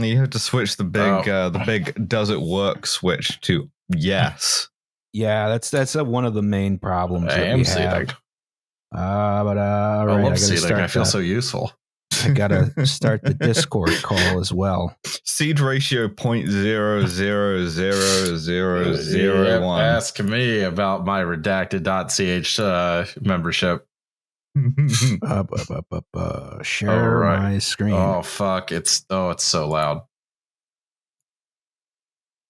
You have to switch the big does it work switch to yes. Yeah, that's one of the main problems that we have. But all right, I gotta seeding. I feel so useful. I gotta start the Discord call as well. Seed ratio 0.0000001. Ask me about my redacted.ch membership. Share my screen. Oh fuck! It's so loud.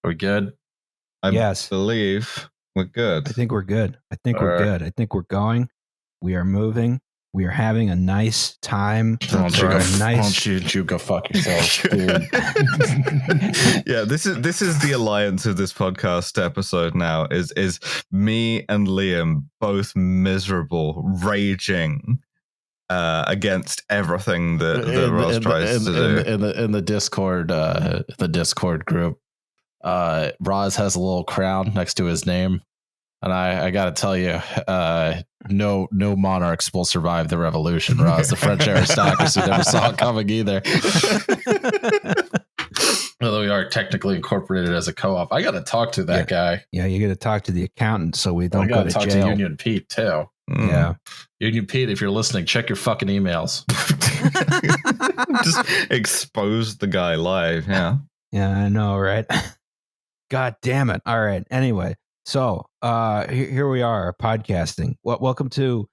Are we good? Yes, believe we're good. I think we're good. I think we're good. I think we're going. We are moving. We are having a nice time. Why don't you go fuck yourself, dude? Yeah, this is the alliance of this podcast episode now. Is me and Liam both miserable, raging against everything that Roz tries to do. In the Discord group, Roz has a little crown next to his name, and I got to tell you, no monarchs will survive the revolution, Roz. The French aristocracy never saw it coming either. Although we are technically incorporated as a co-op, I got to talk to that guy. Yeah, you got to talk to the accountant so we don't go to jail. I got to talk to Union Pete too. Yeah. Union Pete, if you're listening, check your fucking emails. Just expose the guy live. Yeah. Yeah, I know, right? God damn it. All right. Anyway, so here we are, podcasting. Welcome to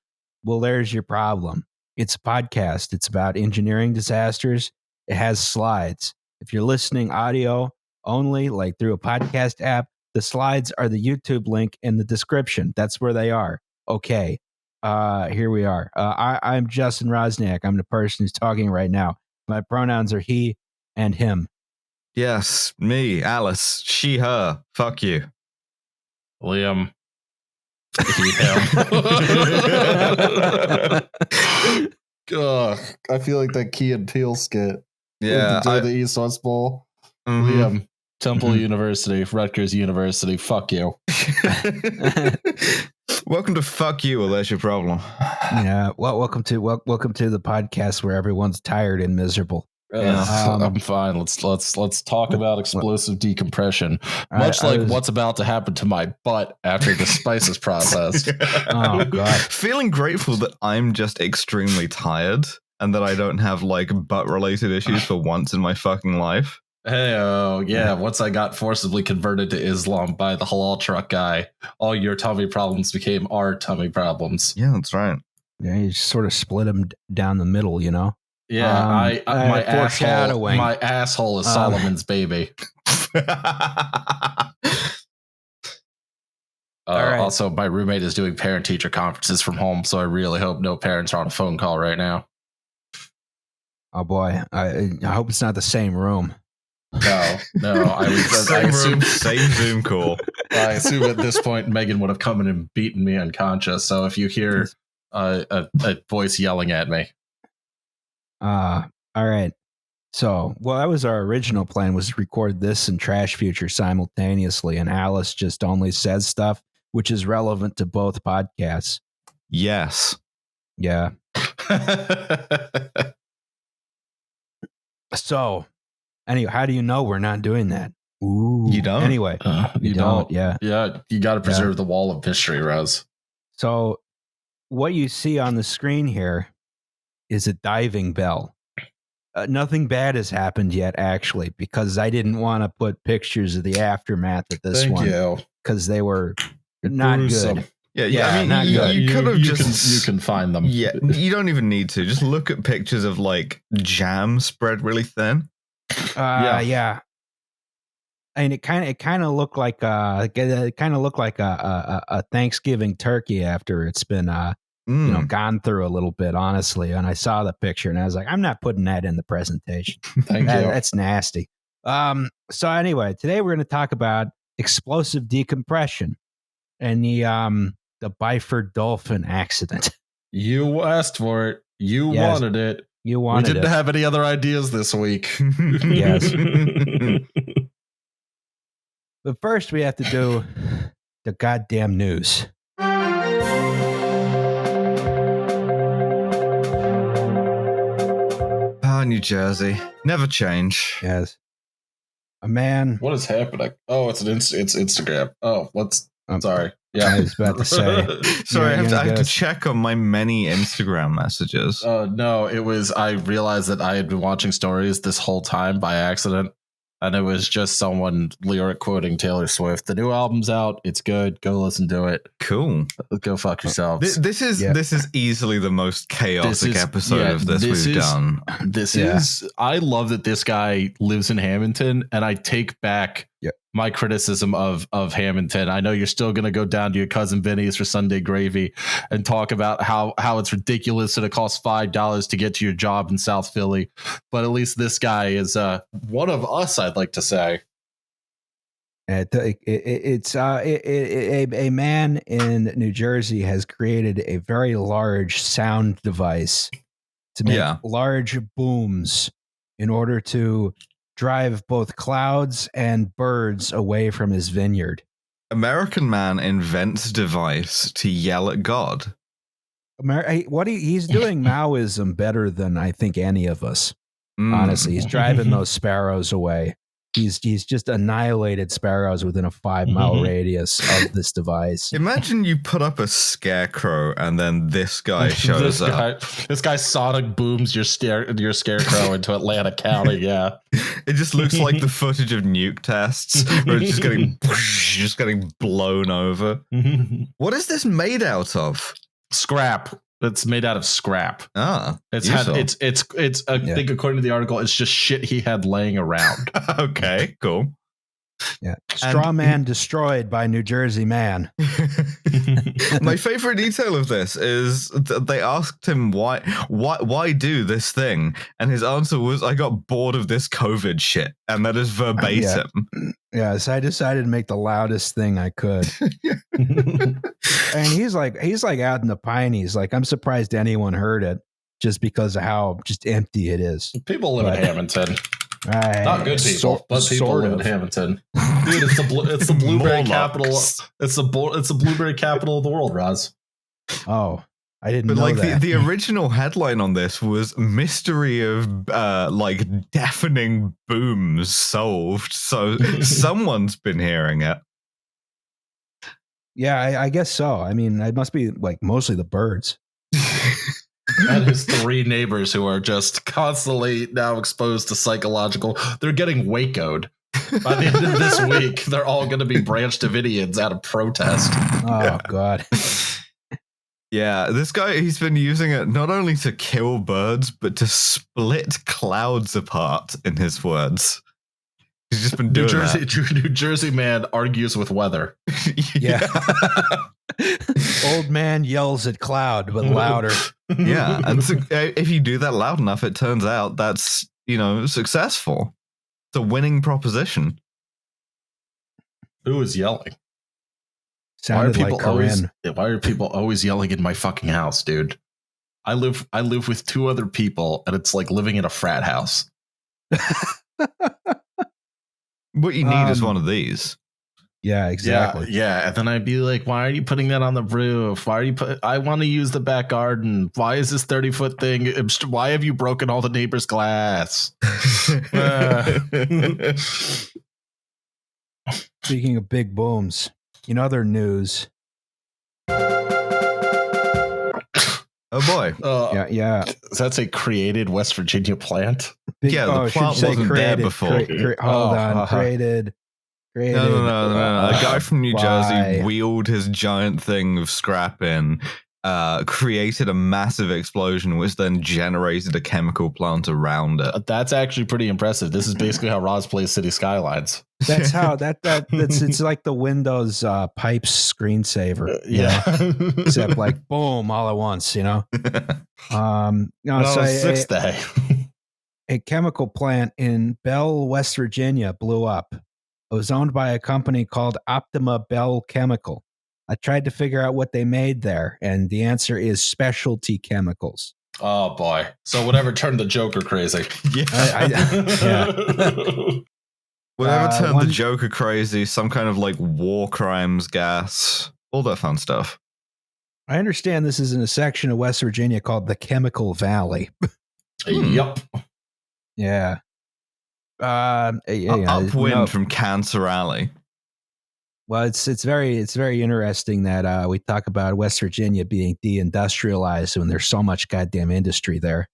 There's Your Problem. It's a podcast. It's about engineering disasters. It has slides. If you're listening audio only, like through a podcast app, the slides are the YouTube link in the description. That's where they are. Okay. Here we are. I'm Justin Rosniak. I'm the person who's talking right now. My pronouns are he and him. Yes, me, Alice, she, her. Fuck you. Liam. He, him. God, I feel like that Key and Peele skit. Yeah. The East West Bowl. Mm-hmm. Liam. Temple University, Rutgers University. Fuck you. Welcome to Fuck You. Well, that's your problem. Yeah. Well, welcome to the podcast where everyone's tired and miserable. I'm fine. Let's talk about explosive decompression. Much like what's about to happen to my butt after the spices process. Oh God. Feeling grateful that I'm just extremely tired and that I don't have like butt related issues for once in my fucking life. Hey, yeah. Once I got forcibly converted to Islam by the halal truck guy, all your tummy problems became our tummy problems. Yeah, that's right. Yeah, you just sort of split them down the middle, you know? Yeah, my asshole is Solomon's baby. All right. Also, my roommate is doing parent-teacher conferences from home, so I really hope no parents are on a phone call right now. Oh boy, I hope it's not the same room. No. I assume same Zoom call. I assume at this point Megan would have come in and beaten me unconscious. So if you hear a voice yelling at me, all right. So, that was our original plan, was to record this and Trash Future simultaneously, and Alice just only says stuff which is relevant to both podcasts. Yes. Yeah. So, anyway, how do you know we're not doing that? Ooh. You don't? Anyway, you don't. Yeah. Yeah, you got to preserve the wall of mystery, Rose. So, what you see on the screen here is a diving bell. Nothing bad has happened yet, actually, because I didn't want to put pictures of the aftermath of this one. Thank you. Because they were not good. Yeah. I mean, you could have you can find them. Yeah, you don't even need to. Just look at pictures of like jam spread really thin. Yeah. And it kind of looked like a Thanksgiving turkey after it's been gone through a little bit, honestly. And I saw the picture and I was like, I'm not putting that in the presentation. Thank you. That's nasty. So anyway, today we're going to talk about explosive decompression and the Byford Dolphin accident. You asked for it. You wanted it. You wanted it. We didn't have any other ideas this week. Yes. But first we have to do the goddamn news. New Jersey. Never change. Yes. A man. What is happening? Oh, it's it's Instagram. Oh, Um, sorry. Yeah, I was about to say. Sorry, You're I have to guess. check on my many Instagram messages. No, it was. I realized that I had been watching stories this whole time by accident, and it was just someone lyric quoting Taylor Swift. The new album's out. It's good. Go listen to it. Cool. Go fuck yourselves. This is easily the most chaotic episode of this we've done. This is. I love that this guy lives in Hamilton, and I take back my criticism of Hamilton. I know you're still going to go down to your cousin Vinny's for Sunday gravy and talk about how it's ridiculous that it costs $5 to get to your job in South Philly, but at least this guy is one of us, I'd like to say. It's a man in New Jersey has created a very large sound device to make large booms in order to drive both clouds and birds away from his vineyard. American man invents device to yell at God. He's doing Maoism better than I think any of us. Honestly, he's driving those sparrows away. He's just annihilated sparrows within a 5-mile radius of this device. Imagine you put up a scarecrow and then this guy shows up. This guy sonic booms your scarecrow into Atlanta County. Yeah, it just looks like the footage of nuke tests where it's just getting blown over. What is this made out of? Scrap. It's made out of scrap. I think according to the article, it's just shit he had laying around. Okay, cool. Yeah. Straw man destroyed by New Jersey man. My favorite detail of this is that they asked him why do this thing, and his answer was, I got bored of this COVID shit, and that is verbatim. So I decided to make the loudest thing I could. And he's like out in the Pineys. Like, I'm surprised anyone heard it just because of how just empty it is. People live in Hamilton. Not good people, but people live in Hamilton. Dude, it's the blueberry capital. It's the blueberry capital of the world, Roz. Oh, I didn't know that. The original headline on this was mystery of deafening booms solved. So someone's been hearing it. Yeah, I guess so. I mean, it must be like mostly the birds. And his 3 neighbors who are just constantly now exposed to psychological. They're getting Waco'd. By the end of this week, they're all going to be Branch Davidians out of protest. Oh, God. Yeah, this guy, he's been using it not only to kill birds, but to split clouds apart, in his words. He's just been doing that. New Jersey man argues with weather. Yeah. Old man yells at cloud, but louder. Yeah, and so, if you do that loud enough, it turns out that's, successful. It's a winning proposition. Who is yelling? Sounded like Corinne. Why are people always yelling in my fucking house, dude? I live with 2 other people, and it's like living in a frat house. What you need is one of these. Yeah, exactly. Yeah, and then I'd be like, why are you putting that on the roof? Why are you I want to use the back garden. Why is this 30-foot thing? Why have you broken all the neighbors' glass? Speaking of big booms, in other news. Oh boy. Yeah. That's a created West Virginia plant? The plant wasn't there before. Hold on. Created. No. A guy from New Jersey wheeled his giant thing of scrap in, created a massive explosion, which then generated a chemical plant around it. That's actually pretty impressive. This is basically how Roz plays City Skylines. That's how it's like the Windows pipes screensaver. Yeah. Except like boom all at once, So sixth day. A chemical plant in Bell, West Virginia blew up. It was owned by a company called Optima Bell Chemical. I tried to figure out what they made there, and the answer is specialty chemicals. Oh, boy. So whatever turned the Joker crazy. Whatever turned the Joker crazy, some kind of like war crimes gas, all that fun stuff. I understand this is in a section of West Virginia called the Chemical Valley. Yup. Yeah. Upwind from Cancer Alley. Well, it's very interesting that we talk about West Virginia being deindustrialized when there's so much goddamn industry there.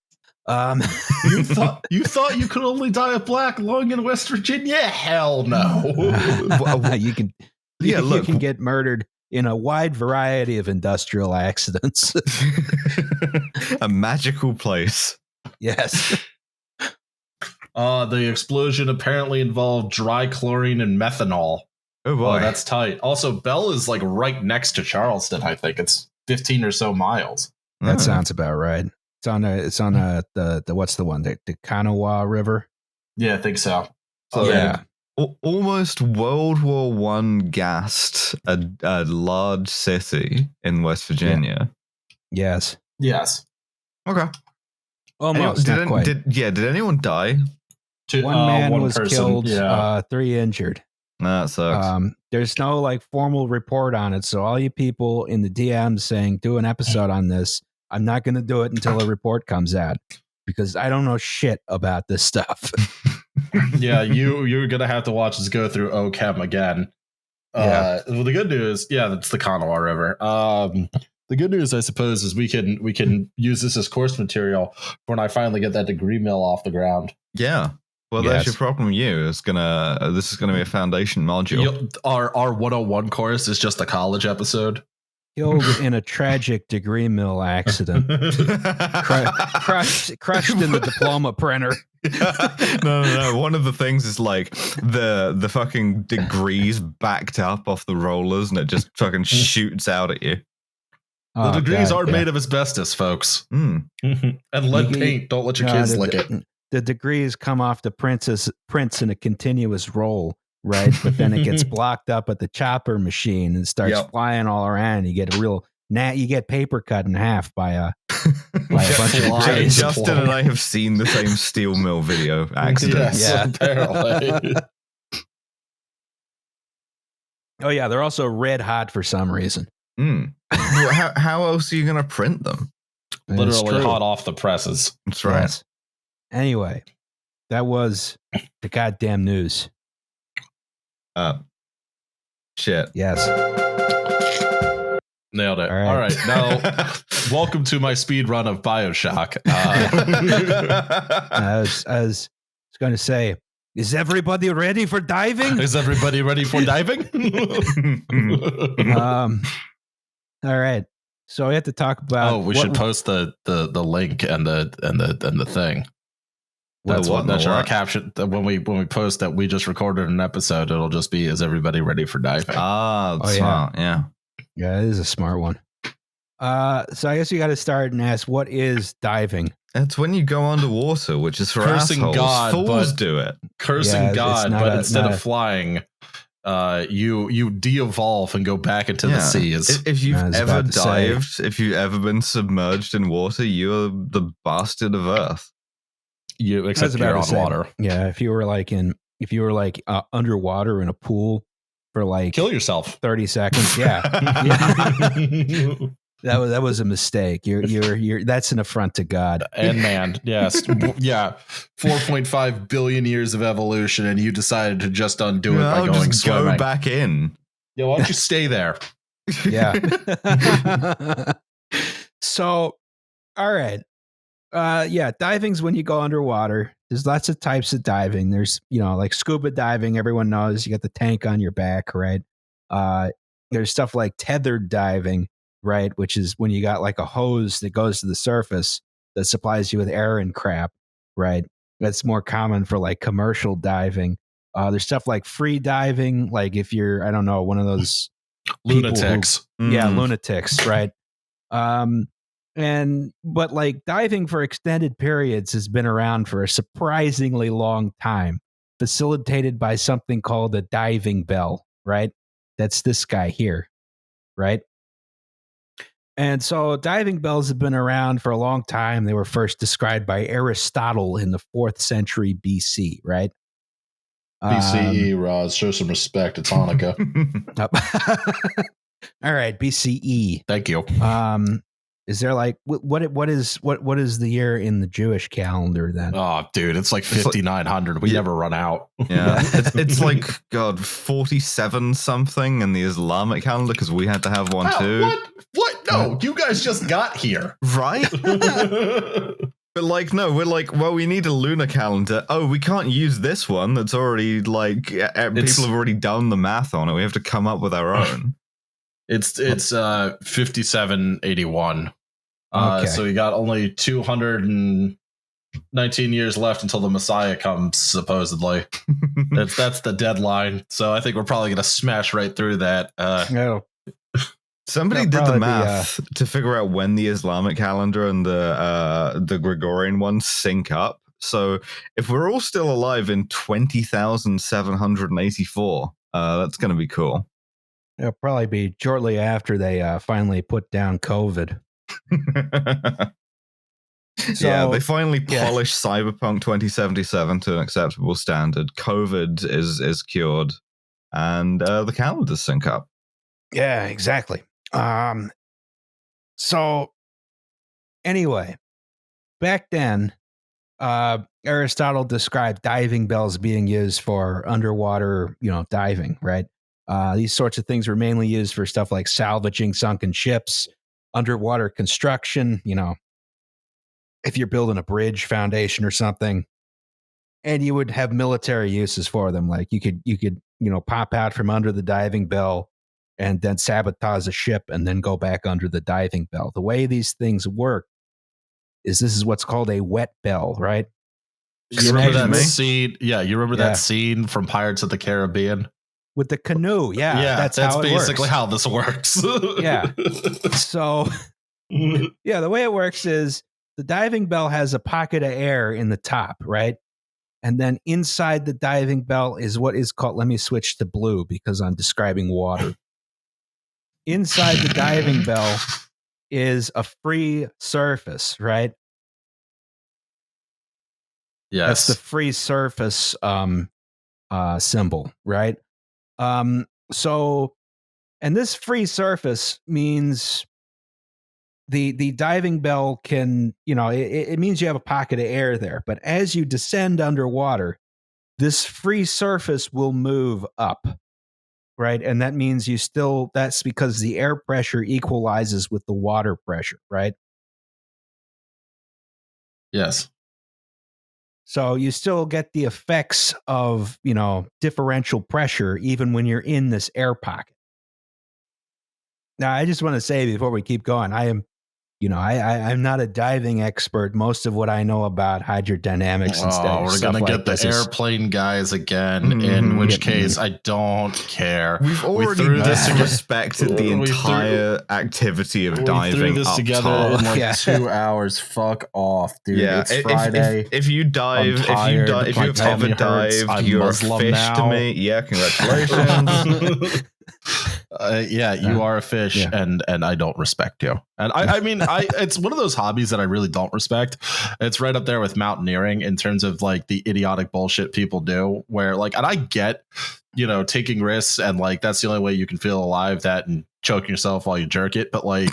You thought you could only die a black lung in West Virginia? Hell no. you can get murdered in a wide variety of industrial accidents. A magical place. Yes. The explosion apparently involved dry chlorine and methanol. Oh boy, that's tight. Also, Bell is like right next to Charleston. I think it's 15 or so miles. That sounds about right. It's on the what's the one, the Kanawha River. Yeah, I think so. Yeah. Almost World War I gassed a large city in West Virginia. Yeah. Yes. Okay. Almost. Did anyone die? One man was person. killed. 3 injured. That sucks. There's no like formal report on it, so all you people in the DMs saying do an episode on this, I'm not going to do it until a report comes out because I don't know shit about this stuff. Yeah, you're gonna have to watch us go through OChem again. Well, the good news, that's the Kanawha River. The good news, I suppose, is we can use this as course material when I finally get that degree mill off the ground. Yeah. Well, that's your problem. This is gonna be a foundation module. Our 101 course is just a college episode. Killed in a tragic degree mill accident. crushed in the diploma printer. No. One of the things is like the fucking degrees backed up off the rollers, and it just fucking shoots out at you. The degrees are made of asbestos, folks. Mm. And lead paint. Don't let your kids lick it. The degrees come off the prints in a continuous roll, right? But then it gets blocked up at the chopper machine and starts flying all around. You get you get paper cut in half by a bunch of flies. Justin and I have seen the same steel mill video accident. Yes, apparently. Oh yeah, they're also red hot for some reason. Well, how else are you going to print them? Literally hot off the presses. That's right. Yes. Anyway, that was the goddamn news. Shit. Yes. Nailed it. All right. Now, welcome to my speed run of BioShock. I was going to say, is everybody ready for diving? Is everybody ready for diving? All right. So we have to talk about. We should post the link and the thing. That's our caption. When we post that we just recorded an episode, it'll just be, is everybody ready for diving? Smart. Yeah. Yeah, it is a smart one. So I guess you got to start and ask, what is diving? That's when you go underwater, which is for cursing assholes. God. Fools do it. Cursing God, but instead of flying, you de-evolve and go back into the seas. If you've ever dived, if you've ever been submerged in water, you're the bastard of Earth. Except you're on water. Yeah, if you were like underwater in a pool for like kill yourself 30 seconds. Yeah. That was a mistake. You're that's an affront to God and man. Yes. Yeah. 4.5 billion years of evolution, and you decided to just undo it by going swimming. Go back in. Yeah, why don't you stay there? Yeah. So, all right. Diving's when you go underwater. There's lots of types of diving. There's, like scuba diving, everyone knows. You got the tank on your back, right? There's stuff like tethered diving, right? Which is when you got like a hose that goes to the surface that supplies you with air and crap, right? That's more common for like commercial diving. There's stuff like free diving, like if you're, I don't know, one of those lunatics. Lunatics, right? But like diving for extended periods has been around for a surprisingly long time, facilitated by something called a diving bell, right? That's this guy here, right? And so diving bells have been around for a long time. They were first described by Aristotle in the 4th century BC, right? BCE, Roz, show some respect. It's Hanukkah. All right, BCE. Thank you. Is there like what is the year in the Jewish calendar then? Oh, dude, it's like 5,900. We never run out. Yeah, it's like God 47 something in the Islamic calendar because we had to have one too. What? No, you guys just got here, right? But like, no, we're like, well, we need a lunar calendar. Oh, we can't use this one. That's already like people have already done the math on it. We have to come up with our own. It's 5781. Okay. So we got only 219 years left until the Messiah comes, supposedly. that's the deadline. So I think we're probably gonna smash right through that. Somebody did the math to figure out when the Islamic calendar and the Gregorian one sync up. So if we're all still alive in 20,784, that's going to be cool. It'll probably be shortly after they finally put down COVID. Yeah, they finally polished Cyberpunk 2077 to an acceptable standard. COVID is cured, and the calendars sync up. Yeah, exactly. So anyway, back then, Aristotle described diving bells being used for underwater, diving, right? These sorts of things were mainly used for stuff like salvaging sunken ships, underwater construction, if you're building a bridge foundation or something, and you would have military uses for them. Like you could, pop out from under the diving bell and then sabotage a ship and then go back under the diving bell. The way these things work is this is what's called a wet bell, right? You remember that scene? Yeah, you remember that scene from Pirates of the Caribbean? With the canoe, that's how it basically works. how this works. Yeah. So, the way it works is the diving bell has a pocket of air in the top, right? And then inside the diving bell is what is called, let me switch to blue because I'm describing water. Inside the diving bell is a free surface, right? Yes. That's the free surface symbol, right? So, and this free surface means the diving bell can, it means you have a pocket of air there. But as you descend underwater, this free surface will move up. Right. And that means that's because the air pressure equalizes with the water pressure. Right. Yes. So you still get the effects of, differential pressure even when you're in this air pocket. Now, I just want to say before we keep going, I am, I'm not a diving expert. Most of what I know about hydrodynamics and stuff. We're going to get the airplane guys again, in which case I don't care. We've already disrespected the entire activity of diving. We threw this together in like 2 hours. Fuck off, dude. Yeah, it's Friday. If you dive, if you've ever dived, you're a fish to me. Yeah, congratulations. You are a fish, and I don't respect you. And I mean, it's one of those hobbies that I really don't respect. It's right up there with mountaineering in terms of like the idiotic bullshit people do. Where like, and I get, taking risks and like that's the only way you can feel alive. That and choking yourself while you jerk it. But like,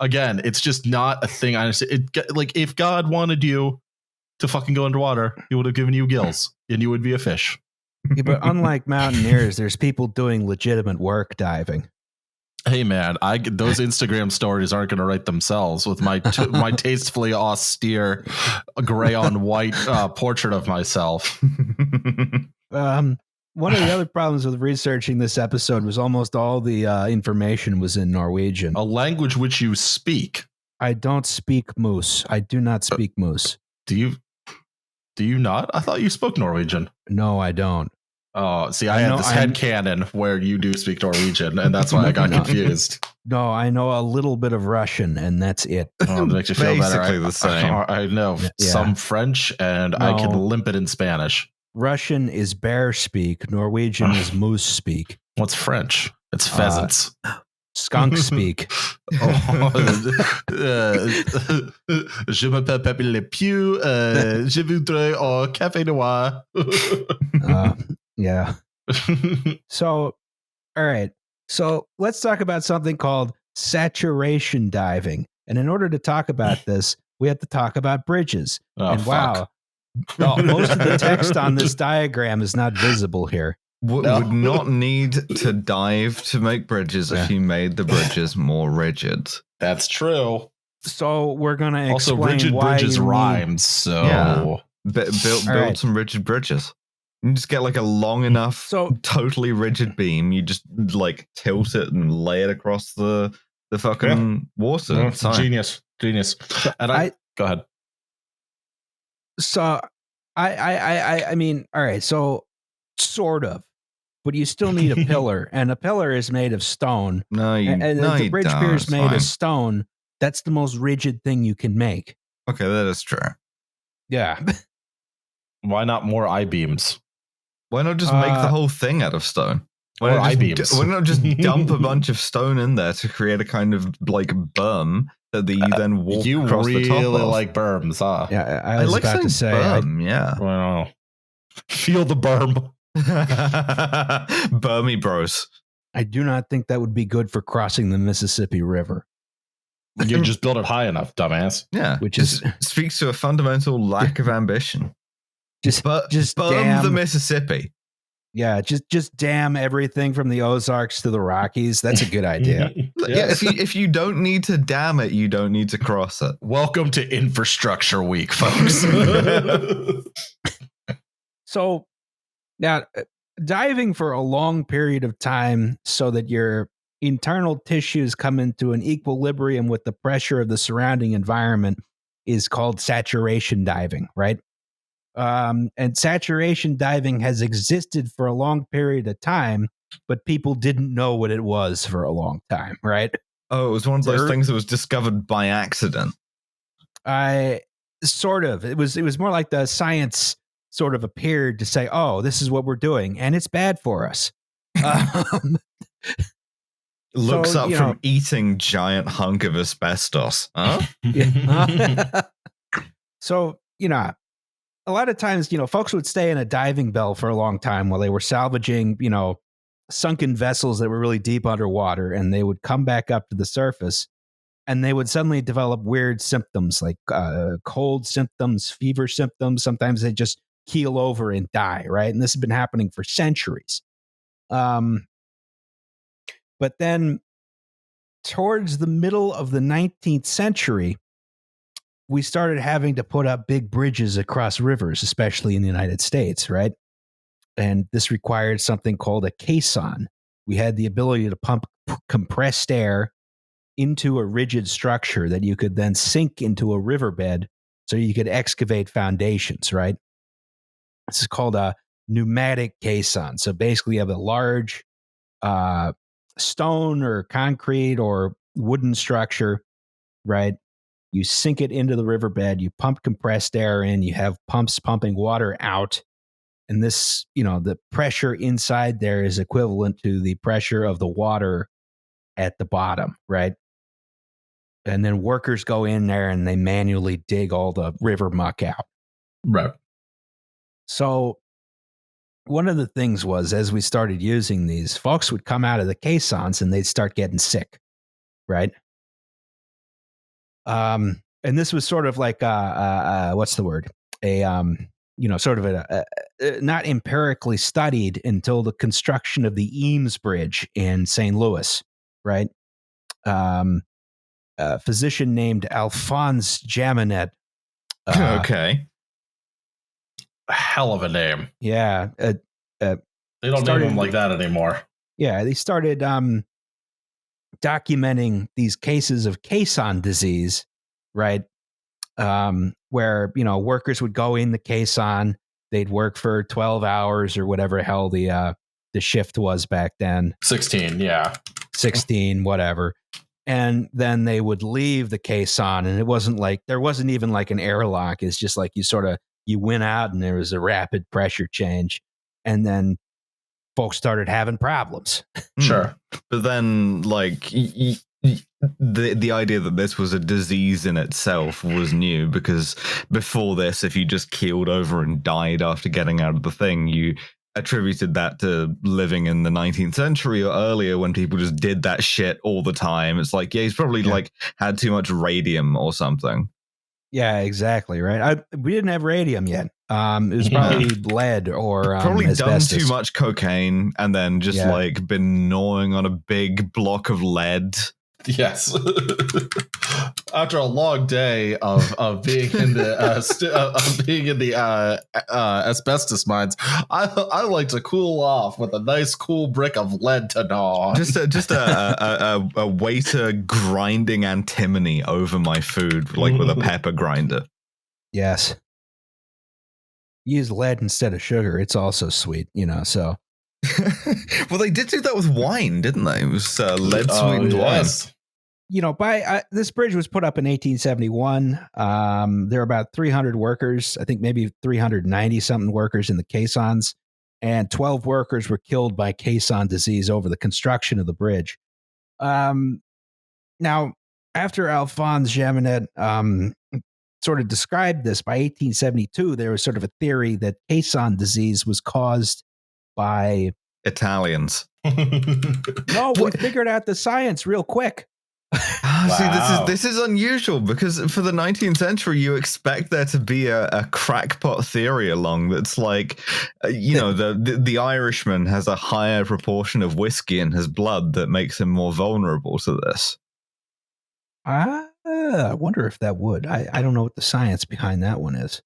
again, it's just not a thing. I understand. Like, if God wanted you to fucking go underwater, He would have given you gills, and you would be a fish. Yeah, but unlike mountaineers, there's people doing legitimate work diving. Hey man, those Instagram stories aren't going to write themselves with my my tastefully austere gray on white portrait of myself. One of the other problems with researching this episode was almost all the information was in Norwegian, a language which you speak. I don't speak Moose. I do not speak Moose. Do you not? I thought you spoke Norwegian. No, I don't. Oh, see, I had this headcanon where you do speak Norwegian, and that's why I got confused. No, I know a little bit of Russian, and that's it. Oh, it makes you feel better. Basically the same. I know some French, and I can limp it in Spanish. Russian is bear speak. Norwegian is moose speak. What's French? It's pheasants. Skunk speak. Je m'appelle Pepe Le Pew. Je voudrais un café noir. Yeah. So, all right. So let's talk about something called saturation diving. And in order to talk about this, we have to talk about bridges. Oh, and fuck. wow, most of the text on this diagram is not visible here. No. Would not need to dive to make bridges Yeah. if you made the bridges more rigid. That's true. So we're going to Also, explain rigid why bridges you need- rhymes. So Yeah. Build right. some rigid bridges. You just get like a long enough, So- totally rigid beam. You just like tilt it and lay it across the fucking water. No, It's fine. genius. And I go ahead. So I mean, all right, so sort of, but you still need a pillar, and a pillar is made of stone. No, you And no, the you bridge don't. pier is It's made fine. of stone. That's the most rigid thing you can make. Okay, that is true. Yeah. Why not more I-beams? Why not just make the whole thing out of stone? Why Or not I-beams. just, why not just dump a bunch of stone in there to create a kind of like berm that you then walk You across the top really of? like berms, huh? Yeah, I I was like about to saying say berm, yeah. Well, feel the berm. Bermy bros. I do not think that would be good for crossing the Mississippi River. You just build it high enough, dumbass. Yeah, Which just is- speaks to a fundamental lack of ambition. Just Berm dam the Mississippi. Yeah, just dam everything from the Ozarks to the Rockies. That's a good idea. Yeah, if you don't need to dam it, you don't need to cross it. Welcome to Infrastructure Week, folks. So now diving for a long period of time so that your internal tissues come into an equilibrium with the pressure of the surrounding environment is called saturation diving, right? And saturation diving has existed for a long period of time, but people didn't know what it was for a long time, right? Oh, it was one of those There- things that was discovered by accident. I sort of. It was more like the science sort of appeared to say, "Oh, this is what we're doing, and it's bad for us." Looks So, up you from know- eating giant hunk of asbestos. Huh? So, a lot of times, folks would stay in a diving bell for a long time while they were salvaging, sunken vessels that were really deep underwater, and they would come back up to the surface and they would suddenly develop weird symptoms like cold symptoms, fever symptoms. Sometimes they just keel over and die, right? And this has been happening for centuries. But then towards the middle of the 19th century, we started having to put up big bridges across rivers, especially in the United States, right? And this required something called a caisson. We had the ability to pump compressed air into a rigid structure that you could then sink into a riverbed so you could excavate foundations, right? This is called a pneumatic caisson. So basically you have a large stone or concrete or wooden structure, right? You sink it into the riverbed, you pump compressed air in, you have pumps pumping water out. And this, the pressure inside there is equivalent to the pressure of the water at the bottom, right? And then workers go in there and they manually dig all the river muck out. Right. So one of the things was, as we started using these, folks would come out of the caissons and they'd start getting sick, right? And this was sort of like what's the word? Sort of a not empirically studied until the construction of the Eames Bridge in St. Louis, right? A physician named Alphonse Jaminet. Okay. A hell of a name. Yeah. They don't Started- name them like that anymore. Yeah, they started documenting these cases of Caisson disease, right? Where, workers would go in the caisson, they'd work for 12 hours or whatever the hell the shift was back then, 16, yeah. 16, whatever. And then they would leave the caisson, and there wasn't even like an airlock. It's just like you went out and there was a rapid pressure change. And then folks started having problems. Sure. But then, like, the idea that this was a disease in itself was new, because before this, if you just keeled over and died after getting out of the thing, you attributed that to living in the 19th century or earlier when people just did that shit all the time. It's like, yeah, he's probably like had too much radium or something. Yeah, exactly. Right. We didn't have radium yet. It was probably lead or probably asbestos. done too much cocaine and then just like been gnawing on a big block of lead. Yes. After a long day of being in the asbestos mines, I like to cool off with a nice cool brick of lead to gnaw on. Just a waiter grinding antimony over my food, like with a pepper grinder. Yes. Use lead instead of sugar. It's also sweet, so. Well, they did do that with wine, didn't they? It was lead sweetened wine. This bridge was put up in 1871. There are about 300 workers, I think maybe 390 something workers in the Caissons, and 12 workers were killed by Caisson disease over the construction of the bridge. Now, after Alphonse Jaminet sort of described this, by 1872, there was sort of a theory that Caisson disease was caused by Italians. No, we figured out the science real quick. See, this is unusual because for the 19th century, you expect there to be a crackpot theory along that's like, the Irishman has a higher proportion of whiskey in his blood that makes him more vulnerable to this. I wonder if that would. I don't know what the science behind that one is.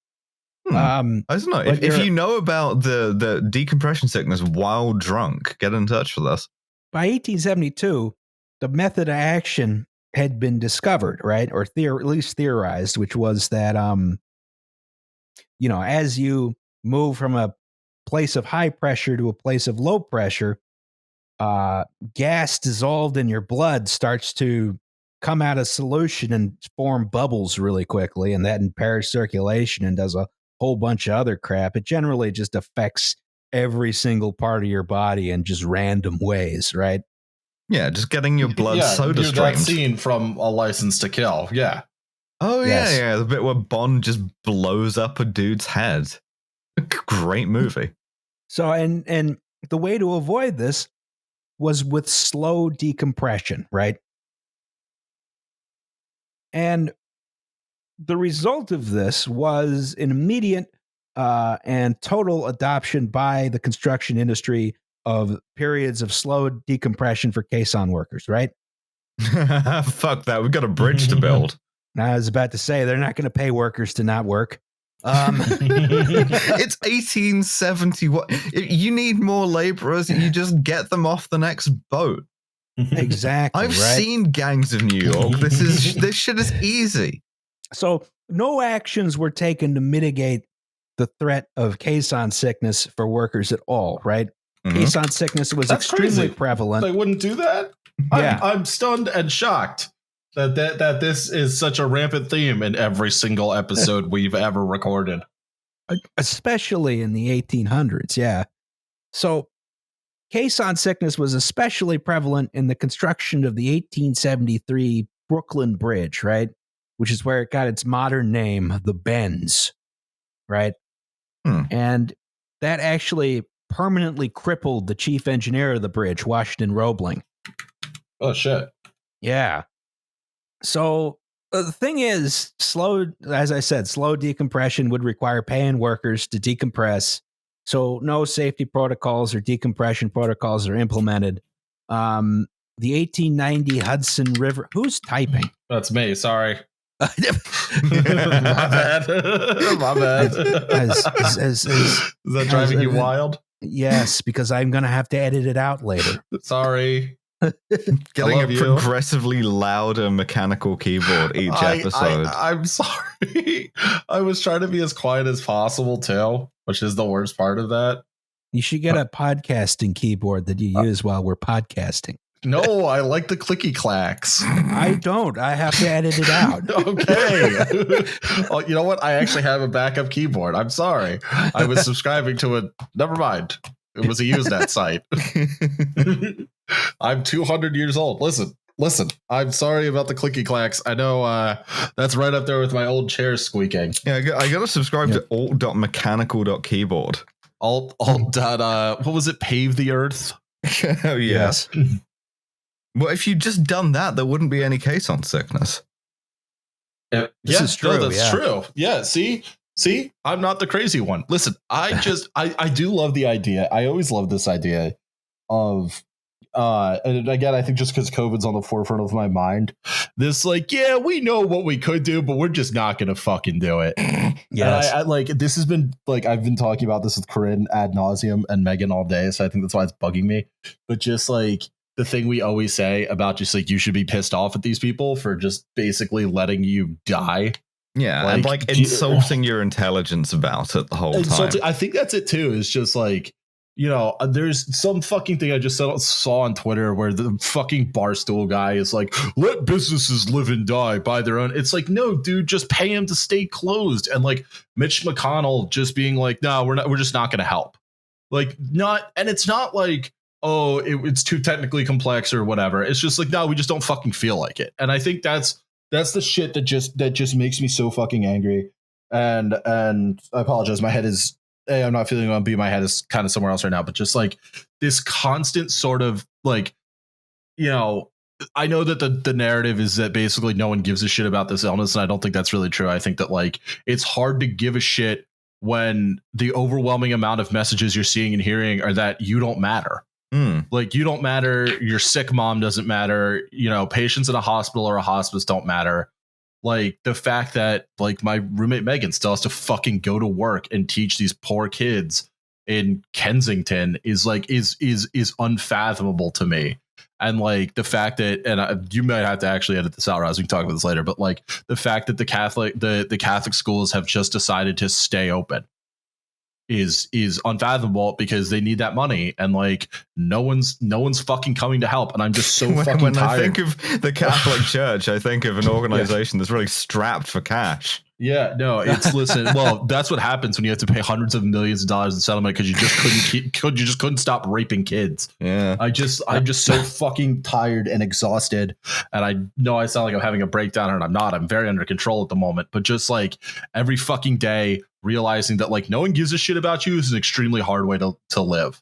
I don't know. If you know about the decompression sickness while drunk, get in touch with us. By 1872, the method of action had been discovered, right? Or at least theorized, which was that, as you move from a place of high pressure to a place of low pressure, gas dissolved in your blood starts to come out of solution and form bubbles really quickly, and that impairs circulation and does a whole bunch of other crap. It generally just affects every single part of your body in just random ways, right? Yeah, just getting your blood soda streamed. That scene from A License to Kill, yeah. Oh, yeah, the bit where Bond just blows up a dude's head. A great movie. So, and the way to avoid this was with slow decompression, right? And the result of this was an immediate and total adoption by the construction industry of periods of slow decompression for Caisson workers, right? Fuck that. We've got a bridge to build. I was about to say, they're not going to pay workers to not work. It's 1870. You need more laborers. You just get them off the next boat. Exactly. I've seen Gangs of New York. This shit is easy. So no actions were taken to mitigate the threat of Caisson sickness for workers at all, right? Mm-hmm. Caisson sickness was extremely prevalent. They wouldn't do that? Yeah. I'm stunned and shocked that this is such a rampant theme in every single episode we've ever recorded. Especially in the 1800s, yeah. So Caisson sickness was especially prevalent in the construction of the 1873 Brooklyn Bridge, right? Which is where it got its modern name, the Bends, right? And that actually permanently crippled the chief engineer of the bridge, Washington Roebling. Oh, shit. Yeah. So the thing is, as I said, slow decompression would require paying workers to decompress. So no safety protocols or decompression protocols are implemented. The 1890 Hudson River. Who's typing? That's me. Sorry. My bad. My bad. Is that driving you wild? Yes, because I'm going to have to edit it out later. Sorry. Getting a progressively louder mechanical keyboard each episode. I'm sorry. I was trying to be as quiet as possible too, which is the worst part of that. You should get a podcasting keyboard that you use while we're podcasting. No, I like the clicky clacks. I don't. I have to edit it out. Okay. Well, you know what? I actually have a backup keyboard. I'm sorry. I was subscribing to it. Never mind. It was a Usenet site. I'm 200 years old. Listen. I'm sorry about the clicky clacks. I know that's right up there with my old chair squeaking. Yeah, I got to subscribe to alt.mechanical.keyboard. Alt what was it? Pave the earth. Oh, Yes. Well, if you'd just done that, there wouldn't be any Caisson sickness. This is true. No, that's true. Yeah. See, I'm not the crazy one. Listen, I do love the idea. I always love this idea of, and again, I think just because COVID's on the forefront of my mind, this like, yeah, we know what we could do, but we're just not going to fucking do it. Yes. I like, this has been like, I've been talking about this with Corinne ad nauseum and Megan all day. So I think that's why it's bugging me. But just like the thing we always say about just like, you should be pissed off at these people for just basically letting you die. Yeah, and like insulting your intelligence about it the whole time. I think that's it too. Is just like, you know, there's some fucking thing I just saw on Twitter where the fucking Barstool guy is like, let businesses live and die by their own. It's like, no, dude, just pay him to stay closed. And like Mitch McConnell just being like, no, we're just not going to help. Like and it's not like, oh, it's too technically complex or whatever. It's just like, no, we just don't fucking feel like it. And I think that's the shit that just makes me so fucking angry. And I apologize. My head is, I'm not feeling on B. My head is kind of somewhere else right now, but just like this constant sort of like, you know, I know that the narrative is that basically no one gives a shit about this illness. And I don't think that's really true. I think that like, it's hard to give a shit when the overwhelming amount of messages you're seeing and hearing are that you don't matter. Like you don't matter. Your sick mom doesn't matter. You know, patients in a hospital or a hospice don't matter. Like the fact that like my roommate Megan still has to fucking go to work and teach these poor kids in Kensington is like is unfathomable to me. And like the fact that, and you might have to actually edit this out, Roz, we can talk about this later, but like the fact that the Catholic schools have just decided to stay open is unfathomable because they need that money, and like no one's fucking coming to help. And I'm just so fucking when tired. I think of the Catholic Church, I think of an organization that's really strapped for cash. Yeah, no, it's listen. Well, that's what happens when you have to pay hundreds of millions of dollars in settlement because you just couldn't stop raping kids. Yeah, I'm just so fucking tired and exhausted, and I know I sound like I'm having a breakdown, and I'm not. I'm very under control at the moment, but just like every fucking day, realizing that like no one gives a shit about you is an extremely hard way to live.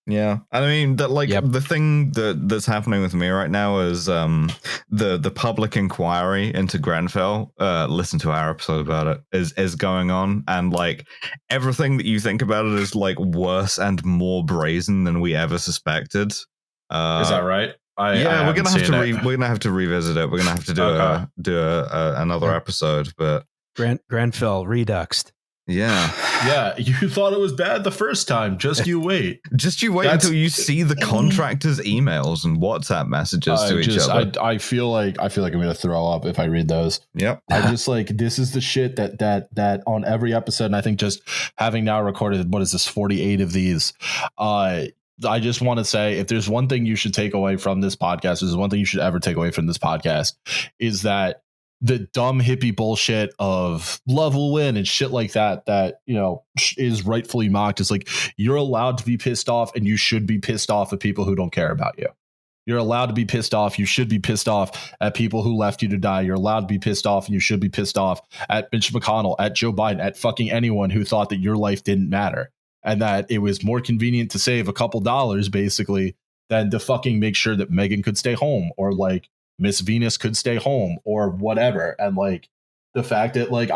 Yeah, I mean that like the thing that's happening with me right now is the public inquiry into Grenfell. Listen to our episode about it. Is going on, and like everything that you think about it is like worse and more brazen than we ever suspected. Is that right? We're gonna have to revisit it. We're gonna have to do another episode, but Grenfell reduxed. Yeah, you thought it was bad the first time. Just you wait. Until you see the contractors' emails and WhatsApp messages to each other. I feel like I'm gonna throw up if I read those. Yep. I just like, this is the shit that on every episode, and I think just having now recorded, what is this, 48 of these, I just want to say, if there's one thing you should take away from this podcast, there's one thing you should ever take away from this podcast, is that the dumb hippie bullshit of love will win and shit like that, you know, is rightfully mocked. It's like, you're allowed to be pissed off, and you should be pissed off at people who don't care about you. You're allowed to be pissed off. You should be pissed off at people who left you to die. You're allowed to be pissed off, and you should be pissed off at Mitch McConnell, at Joe Biden, at fucking anyone who thought that your life didn't matter, and that it was more convenient to save a couple dollars basically than to fucking make sure that Megan could stay home, or like Miss Venus could stay home, or whatever. And like the fact that like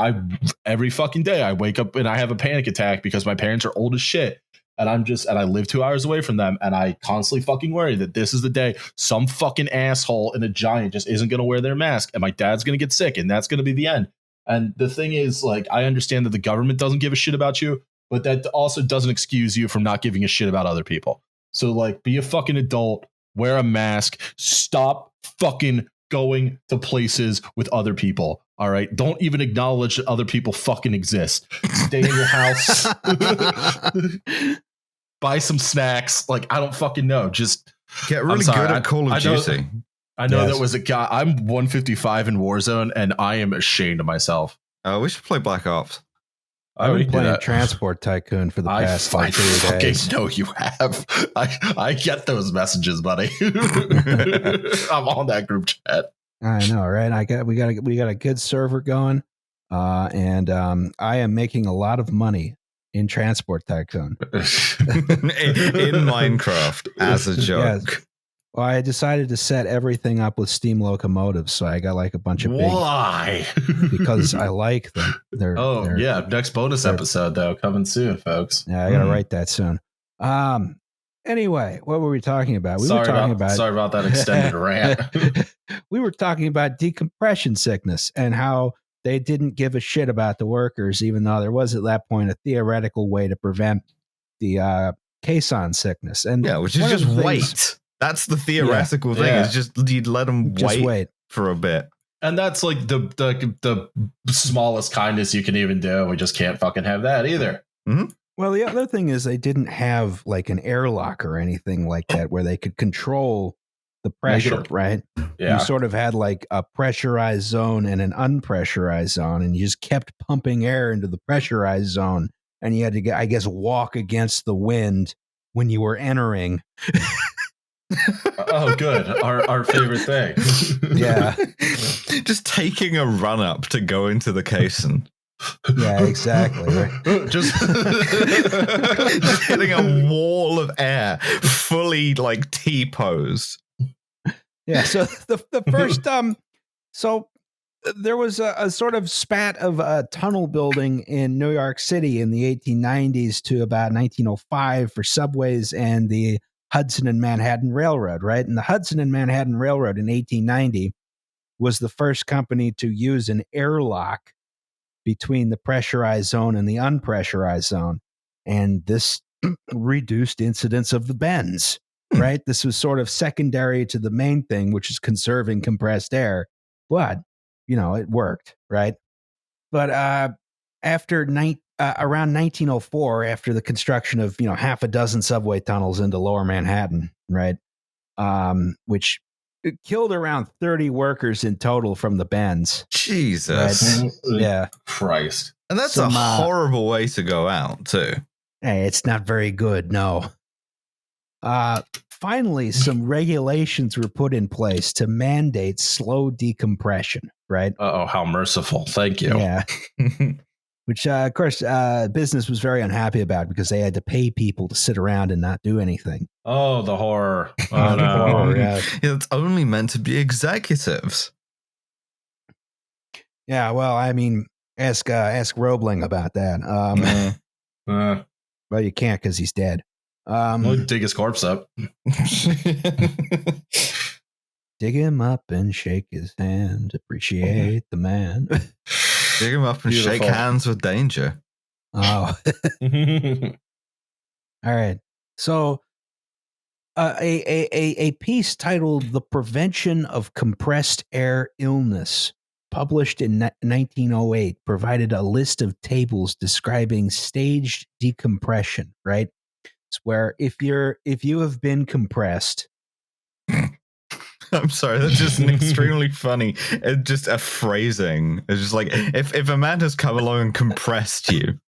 every fucking day I wake up and I have a panic attack because my parents are old as shit, and I live 2 hours away from them, and I constantly fucking worry that this is the day some fucking asshole in a giant just isn't going to wear their mask, and my dad's going to get sick, and that's going to be the end. And the thing is, like, I understand that the government doesn't give a shit about you, but that also doesn't excuse you from not giving a shit about other people. So like, be a fucking adult, wear a mask, stop fucking going to places with other people. All right. Don't even acknowledge that other people fucking exist. Stay in your house. Buy some snacks. Like, I don't fucking know. Just get really good at Call of Duty. I know that was a guy. I'm 155 in Warzone, and I am ashamed of myself. We should play Black Ops. I've been playing Transport Tycoon for the past 3 days. I know you have. I get those messages, buddy. I'm on that group chat. I know, right? We got a good server going, and I am making a lot of money in Transport Tycoon. in Minecraft as a joke. Yes. Well, I decided to set everything up with steam locomotives, so I got like a bunch of Why? because I like them. They're next bonus episode though coming soon, folks. Yeah, I gotta write that soon. Anyway, what were we talking about? Sorry about that extended rant. We were talking about decompression sickness and how they didn't give a shit about the workers, even though there was at that point a theoretical way to prevent the Caisson sickness. And yeah, which is just wait. That's the theoretical thing. Yeah. It's just you'd let them wait for a bit. And that's like the smallest kindness you can even do. We just can't fucking have that either. Mm-hmm. Well, the other thing is they didn't have like an airlock or anything like that where they could control the pressure, right? Yeah. You sort of had like a pressurized zone and an unpressurized zone, and you just kept pumping air into the pressurized zone, and you had to, I guess, walk against the wind when you were entering. Oh, good. Our favorite thing. Yeah. Just taking a run up to go into the Caisson. Yeah, exactly. Right? Just hitting a wall of air, fully like T-posed. Yeah. So the first so there was a sort of spat of tunnel building in New York City in the 1890s to about 1905 for subways and the Hudson and Manhattan Railroad, right? And the Hudson and Manhattan Railroad in 1890 was the first company to use an airlock between the pressurized zone and the unpressurized zone. And this reduced incidence of the bends, right? This was sort of secondary to the main thing, which is conserving compressed air. But, it worked, right? But around 1904, after the construction of, half a dozen subway tunnels into lower Manhattan, right? Which killed around 30 workers in total from the bends. Jesus. Right? Yeah. Christ. And that's a horrible way to go out, too. Hey, it's not very good, no. Finally, some regulations were put in place to mandate slow decompression, right? Oh, how merciful. Thank you. Yeah. Which, of course, business was very unhappy about because they had to pay people to sit around and not do anything. Oh, the horror. Oh, no. Horror, yeah. It's only meant to be executives. Yeah, well, I mean, ask Roebling about that. Well, you can't because he's dead. We'll dig his corpse up. Dig him up and shake his hand. Appreciate the man. Dig him up and shake hands with danger. Oh. All right. So a piece titled The Prevention of Compressed Air Illness, published in 1908, provided a list of tables describing staged decompression, right? It's where if you have been compressed. I'm sorry, that's just an extremely funny. It's just a phrasing. It's just like if a man has come along and compressed you.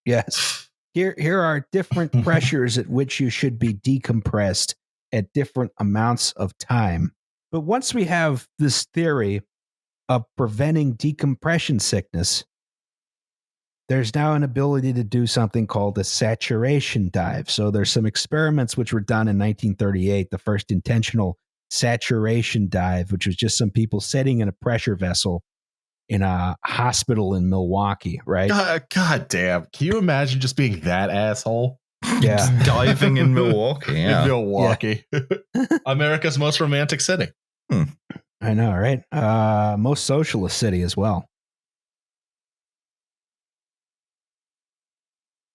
Yes. Here are different pressures at which you should be decompressed at different amounts of time. But once we have this theory of preventing decompression sickness, there's now an ability to do something called a saturation dive. So there's some experiments which were done in 1938, the first intentional saturation dive, which was just some people sitting in a pressure vessel in a hospital in Milwaukee, right? God damn. Can you imagine just being that asshole? Yeah. Just diving in Milwaukee. Yeah. In Milwaukee. Yeah. America's most romantic city. I know, right? Most socialist city as well.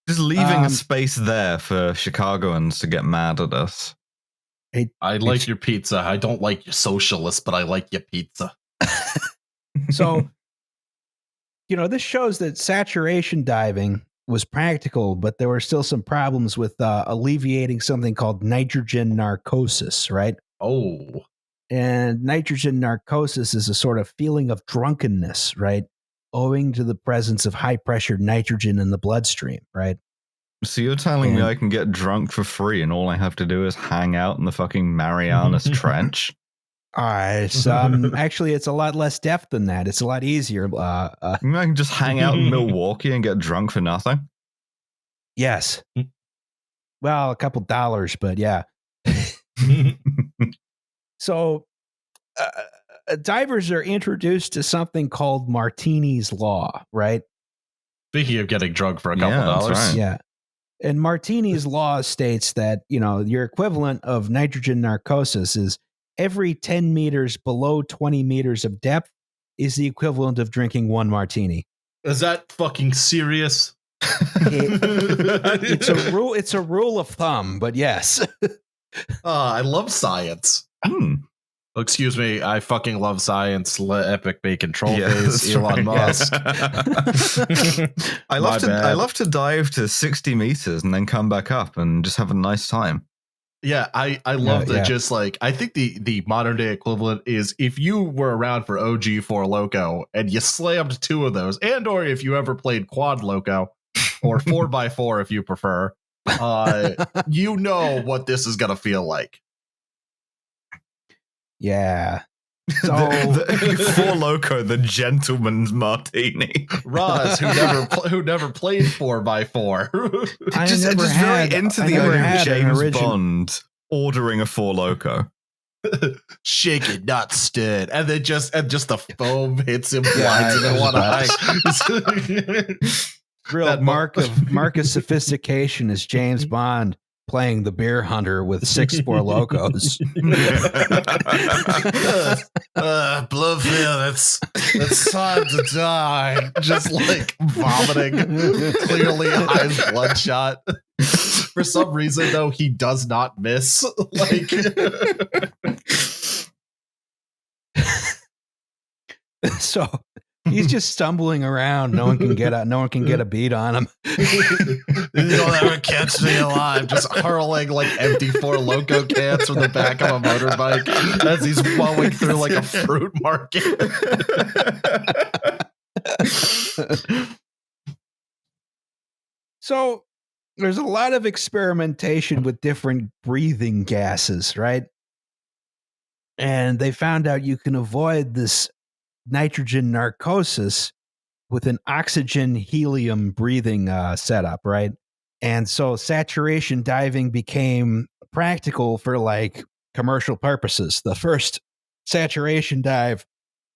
Just leaving a space there for Chicagoans to get mad at us. I like your pizza. I don't like your socialist, but I like your pizza. So, this shows that saturation diving was practical, but there were still some problems with alleviating something called nitrogen narcosis, right? Oh. And nitrogen narcosis is a sort of feeling of drunkenness, right? Owing to the presence of high-pressure nitrogen in the bloodstream, right? So you're telling me I can get drunk for free and all I have to do is hang out in the fucking Marianas Trench? Actually, it's a lot less depth than that. It's a lot easier. I can just hang out in Milwaukee and get drunk for nothing? Yes. Well, a couple dollars, but yeah. So divers are introduced to something called Martini's Law, right? Speaking of getting drunk for a couple Yeah, that's dollars. right. Yeah. And Martini's Law states that, your equivalent of nitrogen narcosis is every 10 meters below 20 meters of depth is the equivalent of drinking one martini. Is that fucking serious? It's a rule of thumb, but yes. I love science. Excuse me, I fucking love science. Epic bacon troll face, Elon Musk. I love to dive to 60 meters and then come back up and just have a nice time. Yeah, I love that. Just like, I think the modern day equivalent is if you were around for OG 4 Loco and you slammed 2 of those, and or if you ever played Quad Loco or 4x4 if you prefer, you know what this is gonna feel like. Yeah. So the 4 Loco, the gentleman's martini. Roz, who never played 4x4. Just very into the idea of James Bond ordering a 4 Loco. Shake it, not stirred, and then just the foam hits him, blinds him in one eye. Real mark of sophistication is James Bond playing the beer hunter with 6 4 Locos. Bloodfield, it's time to die. Just like vomiting, clearly eyes bloodshot. For some reason, though, he does not miss. Like, so he's just stumbling around. No one can get a beat on him. You'll never catch me alive. Just hurling like empty 4 Loco cans from the back of a motorbike as he's mowing through like a fruit market. So there's a lot of experimentation with different breathing gases, right? And they found out you can avoid this nitrogen narcosis with an oxygen helium breathing setup, right? And so saturation diving became practical for like commercial purposes. The first saturation dive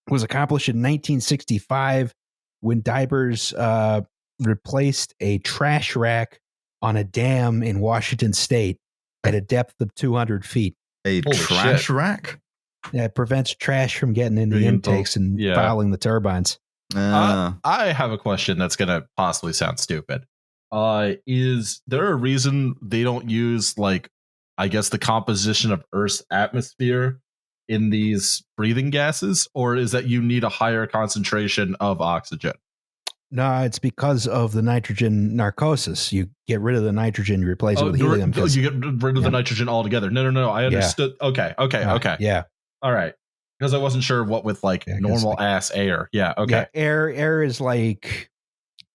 was accomplished in 1965 when divers replaced a trash rack on a dam in Washington State at a depth of 200 feet. A trash rack? Yeah, it prevents trash from getting in the intakes and fouling the turbines. I have a question that's going to possibly sound stupid. Is there a reason they don't use, like, I guess, the composition of Earth's atmosphere in these breathing gases? Or is that you need a higher concentration of oxygen? No, it's because of the nitrogen narcosis. You get rid of the nitrogen, you replace it with helium. You get rid of the nitrogen altogether. No. I understood. Yeah. Okay. Yeah. All right. Because I wasn't sure what with like normal ass air. Yeah. Okay. Yeah, air is like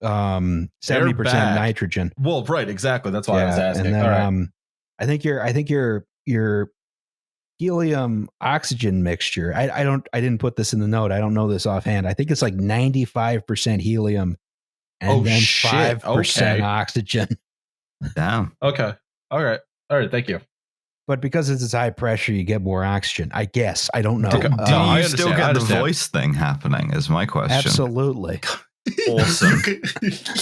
70% nitrogen. Well, right. Exactly. That's why I was asking. And then, all right. I think your helium oxygen mixture. I didn't put this in the note. I don't know this offhand. I think it's like 95% helium and then 5% oxygen. Damn. Okay. All right. Thank you. But because it's high pressure, you get more oxygen. I guess. I don't know. Do you still get the voice thing happening? Is my question. Absolutely. Awesome.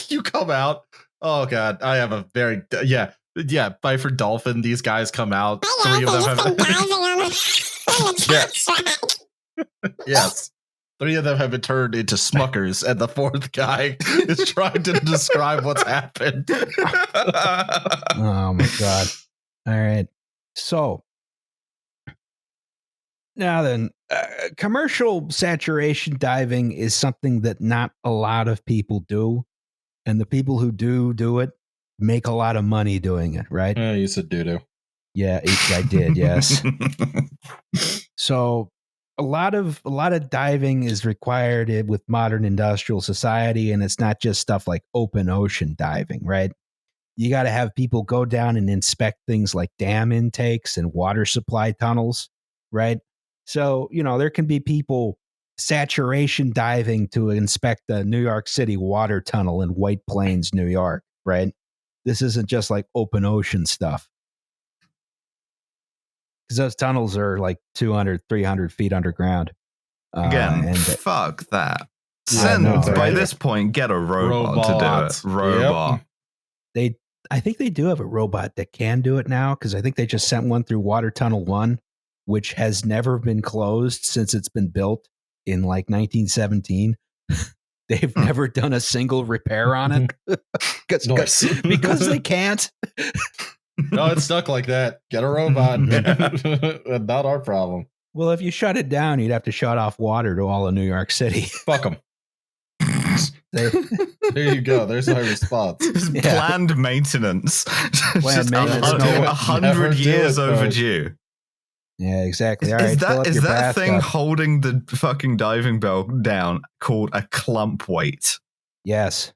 You come out. Oh God, I have a very Byford Dolphin. These guys come out. 3 of them have. Yes. 3 of them have been turned into Smuckers, and the 4th guy is trying to describe what's happened. Oh my God. All right. So now then, commercial saturation diving is something that not a lot of people do. And the people who do it make a lot of money doing it, right? You said doo-doo. Yeah, I did, yes. So a lot of diving is required with modern industrial society, and it's not just stuff like open ocean diving, right? You got to have people go down and inspect things like dam intakes and water supply tunnels, right? So, there can be people saturation diving to inspect the New York City water tunnel in White Plains, New York, right? This isn't just like open ocean stuff. Because those tunnels are like 200, 300 feet underground. Again, fuck that. By this point, get a robot to do it. Robot. Yep. I think they do have a robot that can do it now, because I think they just sent one through Water Tunnel 1, which has never been closed since it's been built in like 1917. They've never done a single repair on it because they can't. No, it's stuck like that. Get a robot. Not our problem. Well, if you shut it down, you'd have to shut off water to all of New York City. Fuck them. There you go. There's my response. Planned maintenance. Planned maintenance. 100 years overdue. Yeah, exactly. All is right, that thing holding the fucking diving bell down called a clump weight? Yes.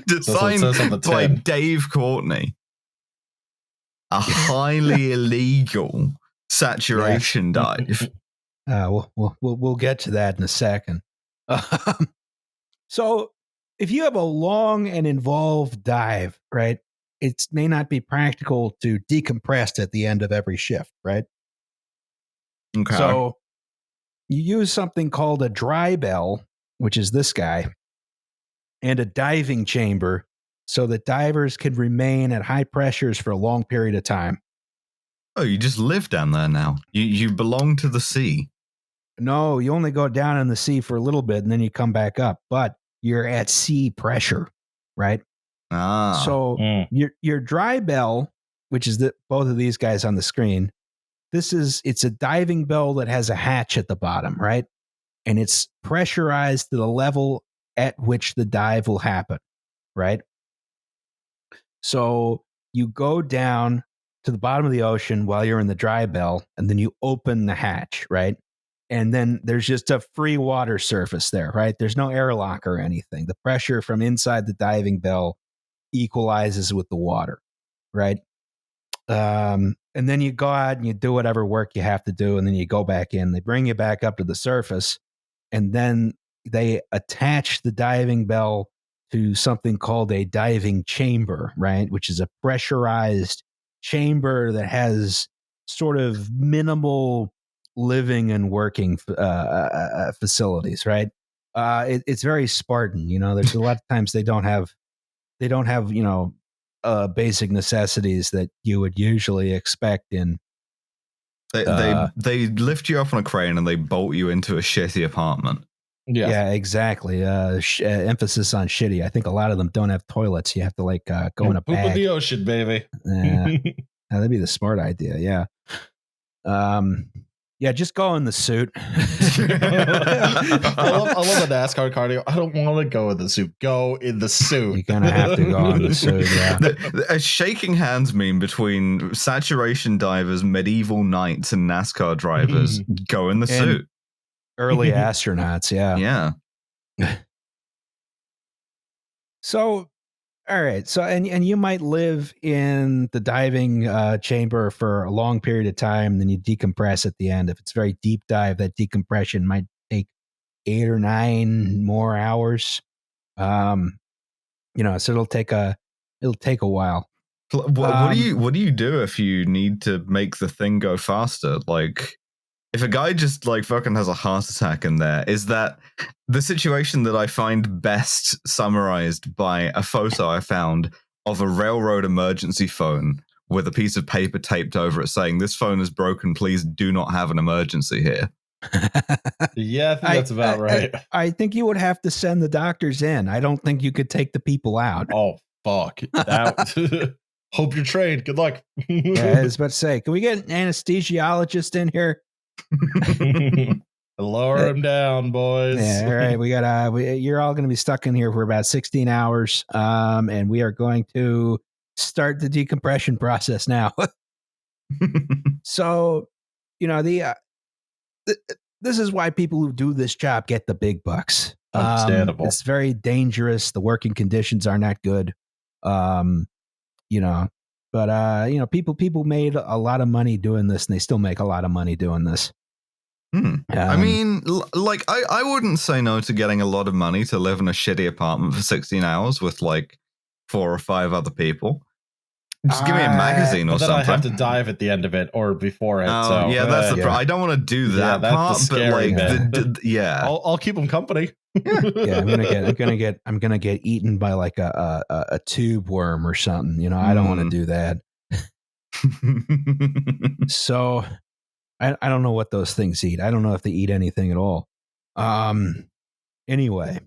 Designed by Dave Courtney. A highly illegal saturation dive. We'll get to that in a second. So if you have a long and involved dive, right, it may not be practical to decompress at the end of every shift, right? Okay. So you use something called a dry bell, which is this guy, and a diving chamber, so that divers can remain at high pressures for a long period of time. Oh, you just live down there now. You belong to the sea. No, you only go down in the sea for a little bit and then you come back up, but you're at sea pressure, right? So your dry bell, which is both of these guys on the screen, it's a diving bell that has a hatch at the bottom, right? And it's pressurized to the level at which the dive will happen, right? So you go down to the bottom of the ocean while you're in the dry bell, and then you open the hatch, right? And then there's just a free water surface there, right? There's no airlock or anything. The pressure from inside the diving bell equalizes with the water, right? And then you go out and you do whatever work you have to do, and then you go back in. They bring you back up to the surface, and then they attach the diving bell to something called a diving chamber, right? Which is a pressurized chamber that has sort of minimal living and working facilities, right? It's very Spartan. There's a lot of times they don't have basic necessities that you would usually expect in. They lift you up on a crane and they bolt you into a shitty apartment. Yeah, exactly. Emphasis on shitty. I think a lot of them don't have toilets. You have to go in a bag. Poop in the ocean, baby. That'd be the smart idea. Yeah. Yeah, just go in the suit. I love the NASCAR cardio. I don't want to go in the suit. Go in the suit. You're gonna have to go in the suit. Yeah. A shaking hands meme between saturation divers, medieval knights, and NASCAR drivers. Go in the suit. Early astronauts. Yeah. Yeah. So, all right. So, and you might live in the diving chamber for a long period of time, then you decompress at the end. If it's very deep dive, that decompression might take 8 or 9 more hours. So it'll take a while. What do you do if you need to make the thing go faster? Like, if a guy just fucking has a heart attack in there, is that the situation that I find best summarized by a photo I found of a railroad emergency phone with a piece of paper taped over it saying, "This phone is broken. Please do not have an emergency here." Yeah, I think that's about right. I think you would have to send the doctors in. I don't think you could take the people out. Oh, fuck. Hope you're trained. Good luck. Yeah, I was about to say, can we get an anesthesiologist in here? Lower him down, boys. Yeah, all right. We got you're all going to be stuck in here for about 16 hours, and we are going to start the decompression process now. So, this is why people who do this job get the big bucks. Understandable. It's very dangerous. The working conditions are not good. But people made a lot of money doing this, and they still make a lot of money doing this. I mean, I wouldn't say no to getting a lot of money to live in a shitty apartment for 16 hours with 4 or 5 other people. Just give me a magazine or but then something. I have to dive at the end of it or before it. Oh, So yeah, that's the problem. I don't want to do that that's part, the scary but yeah. I'll keep them company. Yeah, I'm gonna get eaten by like a tube worm or something. You know, I don't want to do that. So I don't know what those things eat. I don't know if they eat anything at all. Anyway,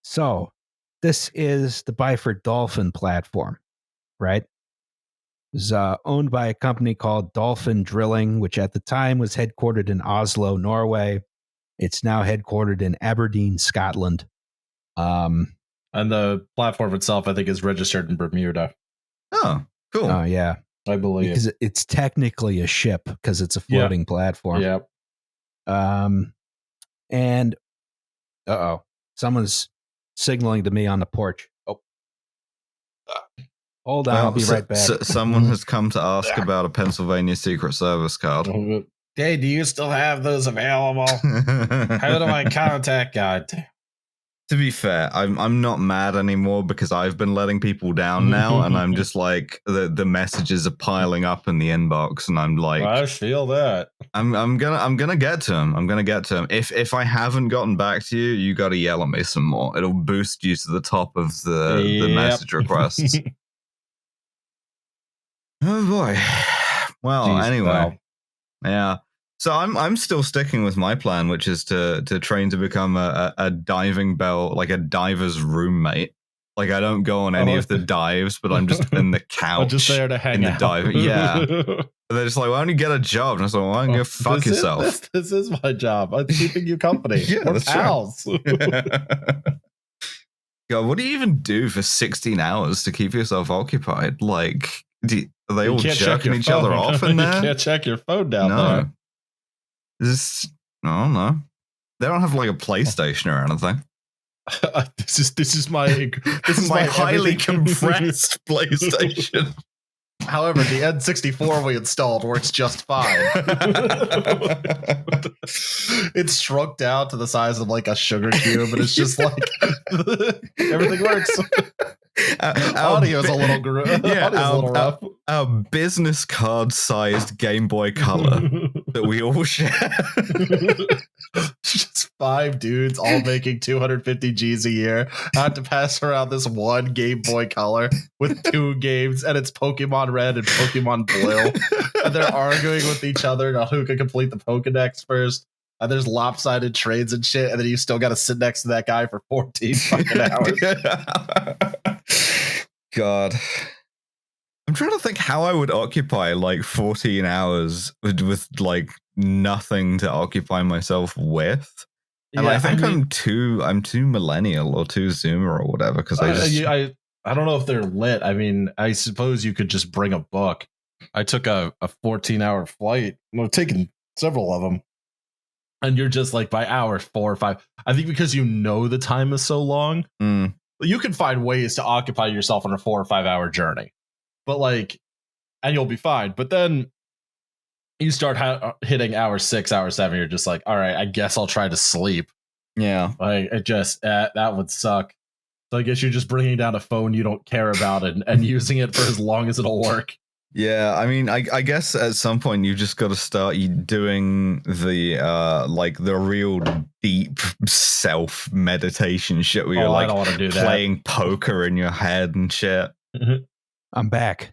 so this is the Byford Dolphin platform, right? It was owned by a company called Dolphin Drilling, which at the time was headquartered in Oslo, Norway. It's now headquartered in Aberdeen, Scotland. And the platform itself, I think, is registered in Bermuda. Oh, cool. Oh, yeah. I believe. Because it's technically a ship because it's a floating platform. Yep. And someone's signaling to me on the porch. Oh, hold on, I'll be right back. Someone has come to ask about a Pennsylvania Secret Service card. Hey, do you still have those available? How do I contact God? To be fair, I'm not mad anymore because I've been letting people down now, and I'm just like the messages are piling up in the inbox, and I'm like, I feel that. I'm gonna get to him. I'm gonna get to him. If I haven't gotten back to you, you got to yell at me some more. It'll boost you to the top of the message requests. Oh boy. Well, Jeez, anyway, wow. Yeah. So I'm still sticking with my plan, which is to train to become a diving bell, like a diver's roommate. Like I don't go on any of the dives, but I'm just in the couch. I'm just there to hang in the out. dive. Yeah. They're just like, why don't you get a job? And I was like, why don't you go fuck yourself? This is my job. I'm keeping you company. Yeah, We're that's pals. God, what do you even do for 16 hours to keep yourself occupied? Like, are they all jerking each other off in there? You can't check your phone down there. I don't know. They don't have like a PlayStation or anything. This is my highly compressed PlayStation. However, the N64 we installed works just fine. It's shrunk down to the size of like a sugar cube, and it's just like everything works. Audio's a little rough. Our business card sized Game Boy Color that we all share. Just 5 dudes all making 250 G's a year. I have to pass around this one Game Boy Color with 2 games, and it's Pokemon Red and Pokemon Blue. And they're arguing with each other on who can complete the Pokedex first. And there's lopsided trades and shit, and then you still got to sit next to that guy for 14 fucking hours. God. I'm trying to think how I would occupy like 14 hours with like nothing to occupy myself with. And I think I'm too millennial or too Zoomer or whatever because I don't know if they're lit. I mean, I suppose you could just bring a book. I took a 14-hour flight. I've taken several of them. And you're just like by hour 4 or 5. I think because you know the time is so long, you can find ways to occupy yourself on a 4 or 5 hour journey. But like, and you'll be fine. But then you start hitting hour 6, hour 7. You're just like, all right, I guess I'll try to sleep. Yeah. Like it just, that would suck. So I guess you're just bringing down a phone you don't care about and using it for as long as it'll work. Yeah, I mean, I guess at some point you just got to start doing the like the real deep self meditation shit where you're like I don't want to do playing poker in your head and shit. I'm back.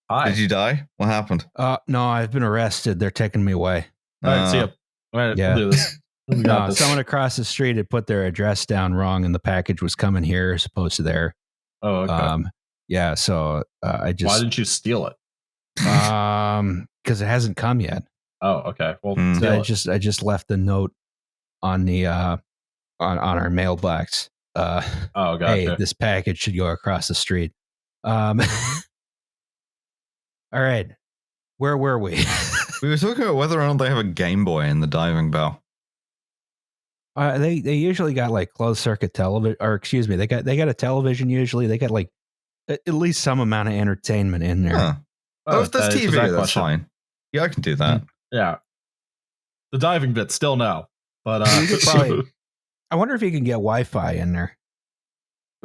Hi. Did you die? What happened? No, I've been arrested. They're taking me away. All right, see ya. All right, yeah. we'll do this. No, someone across the street had put their address down wrong, and the package was coming here as opposed to there. Oh, okay. Yeah, so I just. Why didn't you steal it? Because it hasn't come yet. Oh, okay. Well, so I just left a note on the on our mailbox. Gotcha. Hey, this package should go across the street. All right, where were we? We were talking about whether or not they have a Game Boy in the diving bell. They usually got like closed circuit television, or excuse me, they got a television usually. They got like at least some amount of entertainment in there. Huh. Oh, if there's TV, that's fine. Yeah, I can do that. Yeah. The diving bit, still no. But probably, I wonder if you can get Wi-Fi in there.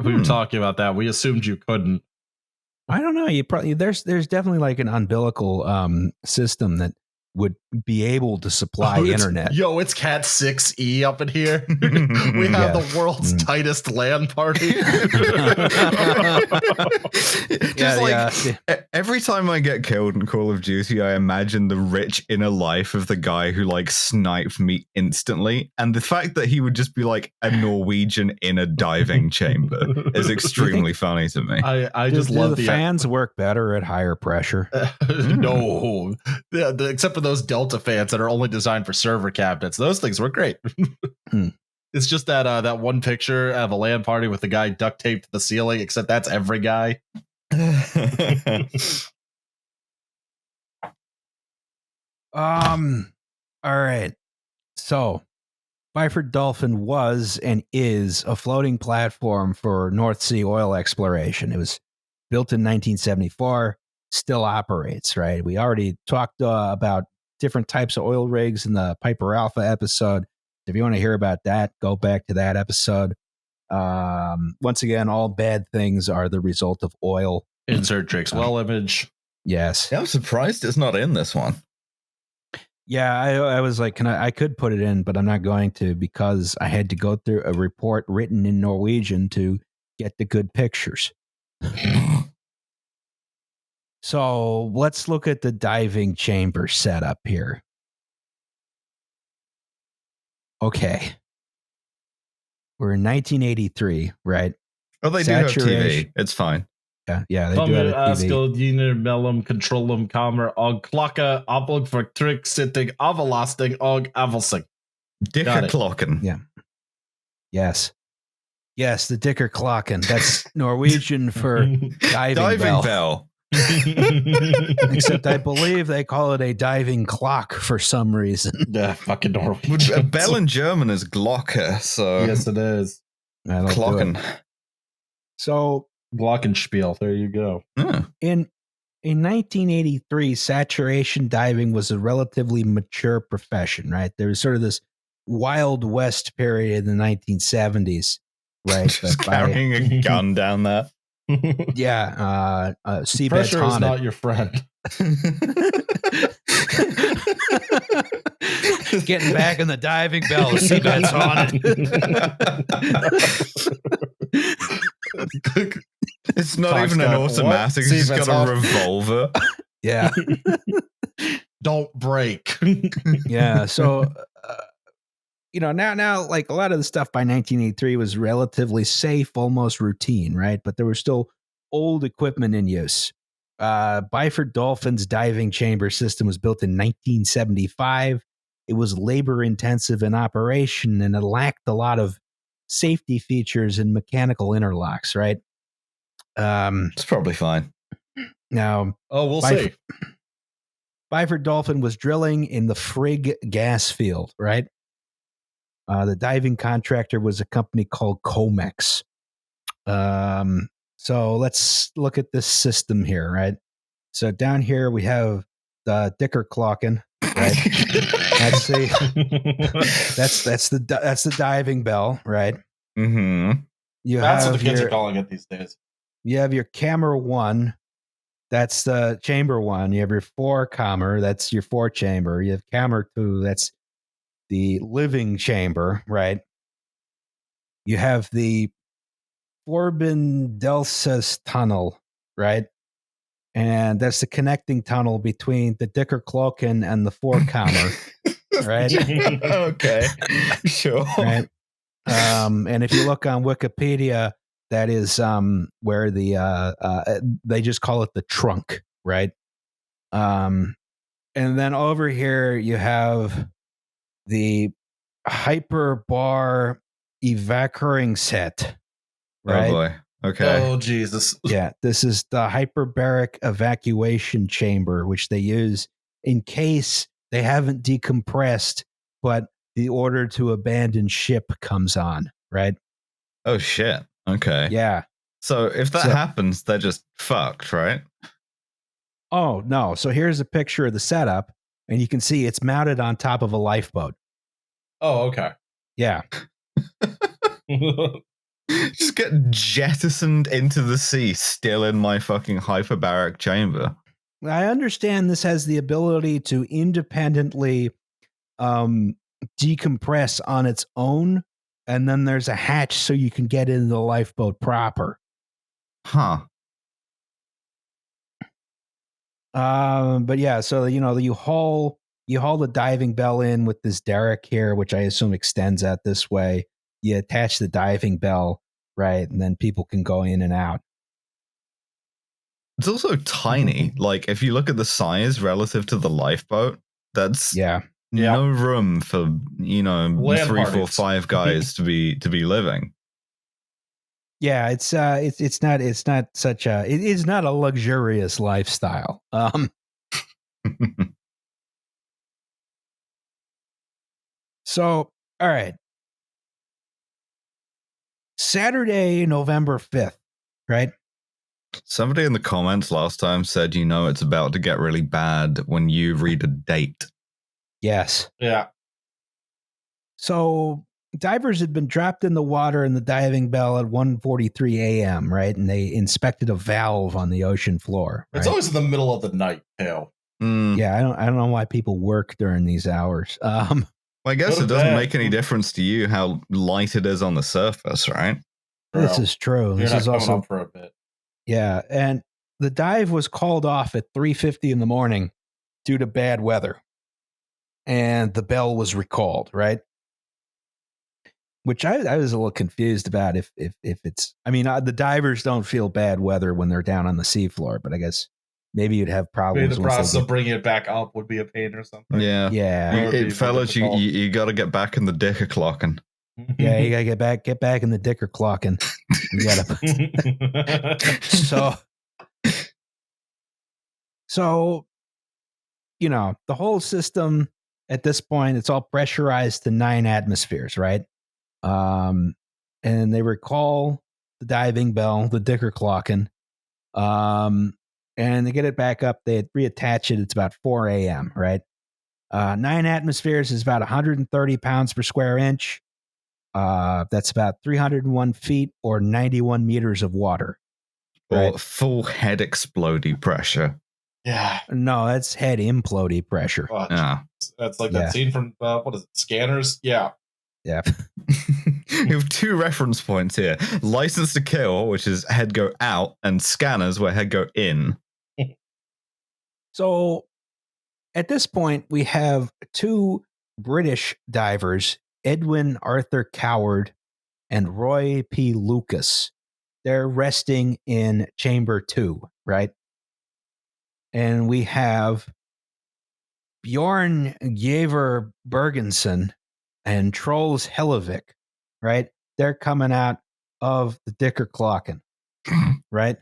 we were talking about that. We assumed you couldn't. I don't know. You probably there's definitely like an umbilical system that would be able to supply internet. Yo, it's Cat 6E up in here. We have the world's tightest LAN party. Every time I get killed in Call of Duty, I imagine the rich inner life of the guy who like sniped me instantly, and the fact that he would just be like a Norwegian in a diving chamber is extremely funny to me. I just love the fans work better at higher pressure. No, except for those Delta fans that are only designed for server cabinets. Those things were great. It's just that one picture of a LAN party with the guy duct taped to the ceiling, except that's every guy. All right. So Byford Dolphin was and is a floating platform for North Sea oil exploration. It was built in 1974, still operates, right? We already talked about different types of oil rigs in the Piper Alpha episode. If you want to hear about that, go back to that episode. Once again, all bad things are the result of oil. Insert Drake's well image. Yes. Yeah, I'm surprised it's not in this one. Yeah, I was like, I could put it in, but I'm not going to because I had to go through a report written in Norwegian to get the good pictures. So let's look at the diving chamber setup here. Okay. We're in 1983, right? Oh, they do have TV. It's fine. Yeah, they do have a TV. Diner mellom controlum kamer og klokka opplag for trick sitting avlasting og avelsing. Dicker Klokken. Yeah. Yes, the Dicker Klokken. That's Norwegian for diving bell. Except I believe they call it a diving clock for some reason. Yeah, fucking Norwegian. A bell in German is Glocke, so yes, it is. Klokken. So Glockenspiel. There you go. In 1983, saturation diving was a relatively mature profession, right? There was sort of this Wild West period in the 1970s, right? Just carrying a gun down there. Yeah, seabed's Pressure haunted. is not your friend. Getting back in the diving bell, seabed's haunted. It's not even an automatic. It's just got a revolver. Yeah. Don't break. Yeah. So, now, like a lot of the stuff by 1983 was relatively safe, almost routine, right? But there was still old equipment in use. Byford Dolphin's diving chamber system was built in 1975. It was labor intensive in operation and it lacked a lot of safety features and mechanical interlocks, right? It's probably fine. Now, we'll see. Byford Dolphin was drilling in the Frigg gas field, right? The diving contractor was a company called Comex. So let's look at this system here, right? So down here we have the Dicker Klokken, right? That's the diving bell, right? Mm-hmm. That's what the kids are calling it these days. You have your camera 1. That's the chamber 1. You have your 4-camera. That's your 4-chamber. You have camera 2. That's the living chamber, right? You have the Forbindelsas tunnel, right? And that's the connecting tunnel between the Dicker Klokken and the 4-camera, right? Okay, sure. Right. And if you look on Wikipedia, that is where they just call it the trunk, right? And then over here you have the hyperbar evacuating set, right? Oh boy. Okay. Oh Jesus. Yeah, this is the hyperbaric evacuation chamber, which they use in case they haven't decompressed, but the order to abandon ship comes on, right? Oh shit. Okay. Yeah. So if that happens, they're just fucked, right? Oh no. So here's a picture of the setup, and you can see it's mounted on top of a lifeboat. Oh, okay. Yeah. Just get jettisoned into the sea, still in my fucking hyperbaric chamber. I understand this has the ability to independently decompress on its own, and then there's a hatch so you can get into the lifeboat proper. Huh. But yeah, so you haul the diving bell in with this derrick here, which I assume extends out this way. You attach the diving bell, right, and then people can go in and out. It's also tiny. Like, if you look at the size relative to the lifeboat, that's no room for, Land 3, 4, parties. 5 guys to be living. Yeah, it's not such a it is not a luxurious lifestyle. So, all right. Saturday, November 5th, right? Somebody in the comments last time said, it's about to get really bad when you read a date. Yes. Yeah. So divers had been dropped in the water in the diving bell at 1:43 a.m., right? And they inspected a valve on the ocean floor. Right? It's always in the middle of the night, Hale. Yeah, I don't know why people work during these hours. Well, I guess it doesn't make any difference to you how light it is on the surface, right? This is true. You're this not is coming also up for a bit. Yeah, and the dive was called off at 3:50 in the morning due to bad weather, and the bell was recalled. Right, which I was a little confused about. If it's, I mean, the divers don't feel bad weather when they're down on the seafloor, but I guess maybe you'd have problems. Maybe the process of bringing it back up would be a pain or something. Yeah. Fellas, you got to get back in the dicker clocking. Yeah, you gotta get back in the dicker clocking. You gotta. So, the whole system at this point, it's all pressurized to 9 atmospheres, right? And they recall the diving bell, the dicker clocking, and they get it back up. They reattach it. It's about 4 a.m., right? 9 atmospheres is about 130 pounds per square inch. That's about 301 feet or 91 meters of water. Or full head explodey pressure. Yeah. No, that's head implodey pressure. Oh, that's like that scene from, what is it, Scanners? Yeah. Yeah. We have 2 reference points here. License to Kill, which is head go out, and Scanners, where head go in. So at this point, we have 2 British divers, Edwin Arthur Coward and Roy P. Lucas. They're resting in chamber 2, right? And we have Bjorn Gjever Bergensen and Trolls Hellevik, right? They're coming out of the dicker clocking, right?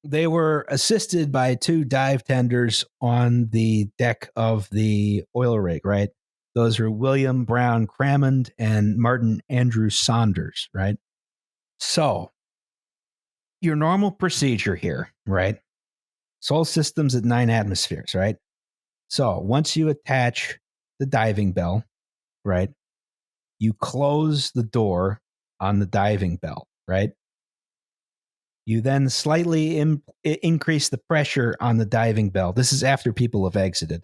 They were assisted by 2 dive tenders on the deck of the oil rig, right? Those are William Brown Crammond and Martin Andrew Saunders, right? So, your normal procedure here, right? Soul systems at 9 atmospheres, right? So, once you attach the diving bell, right, you close the door on the diving bell, right? You then slightly increase the pressure on the diving bell. This is after people have exited,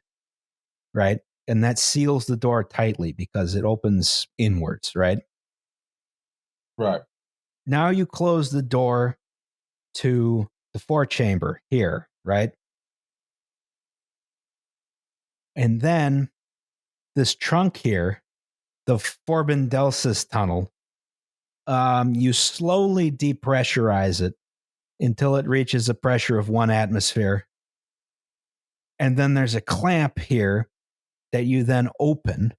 right? And that seals the door tightly because it opens inwards, right? Right. Now you close the door to the forechamber here, right? And then this trunk here, the Forbendelsis tunnel, you slowly depressurize it until it reaches a pressure of 1 atmosphere. And then there's a clamp here that you then open,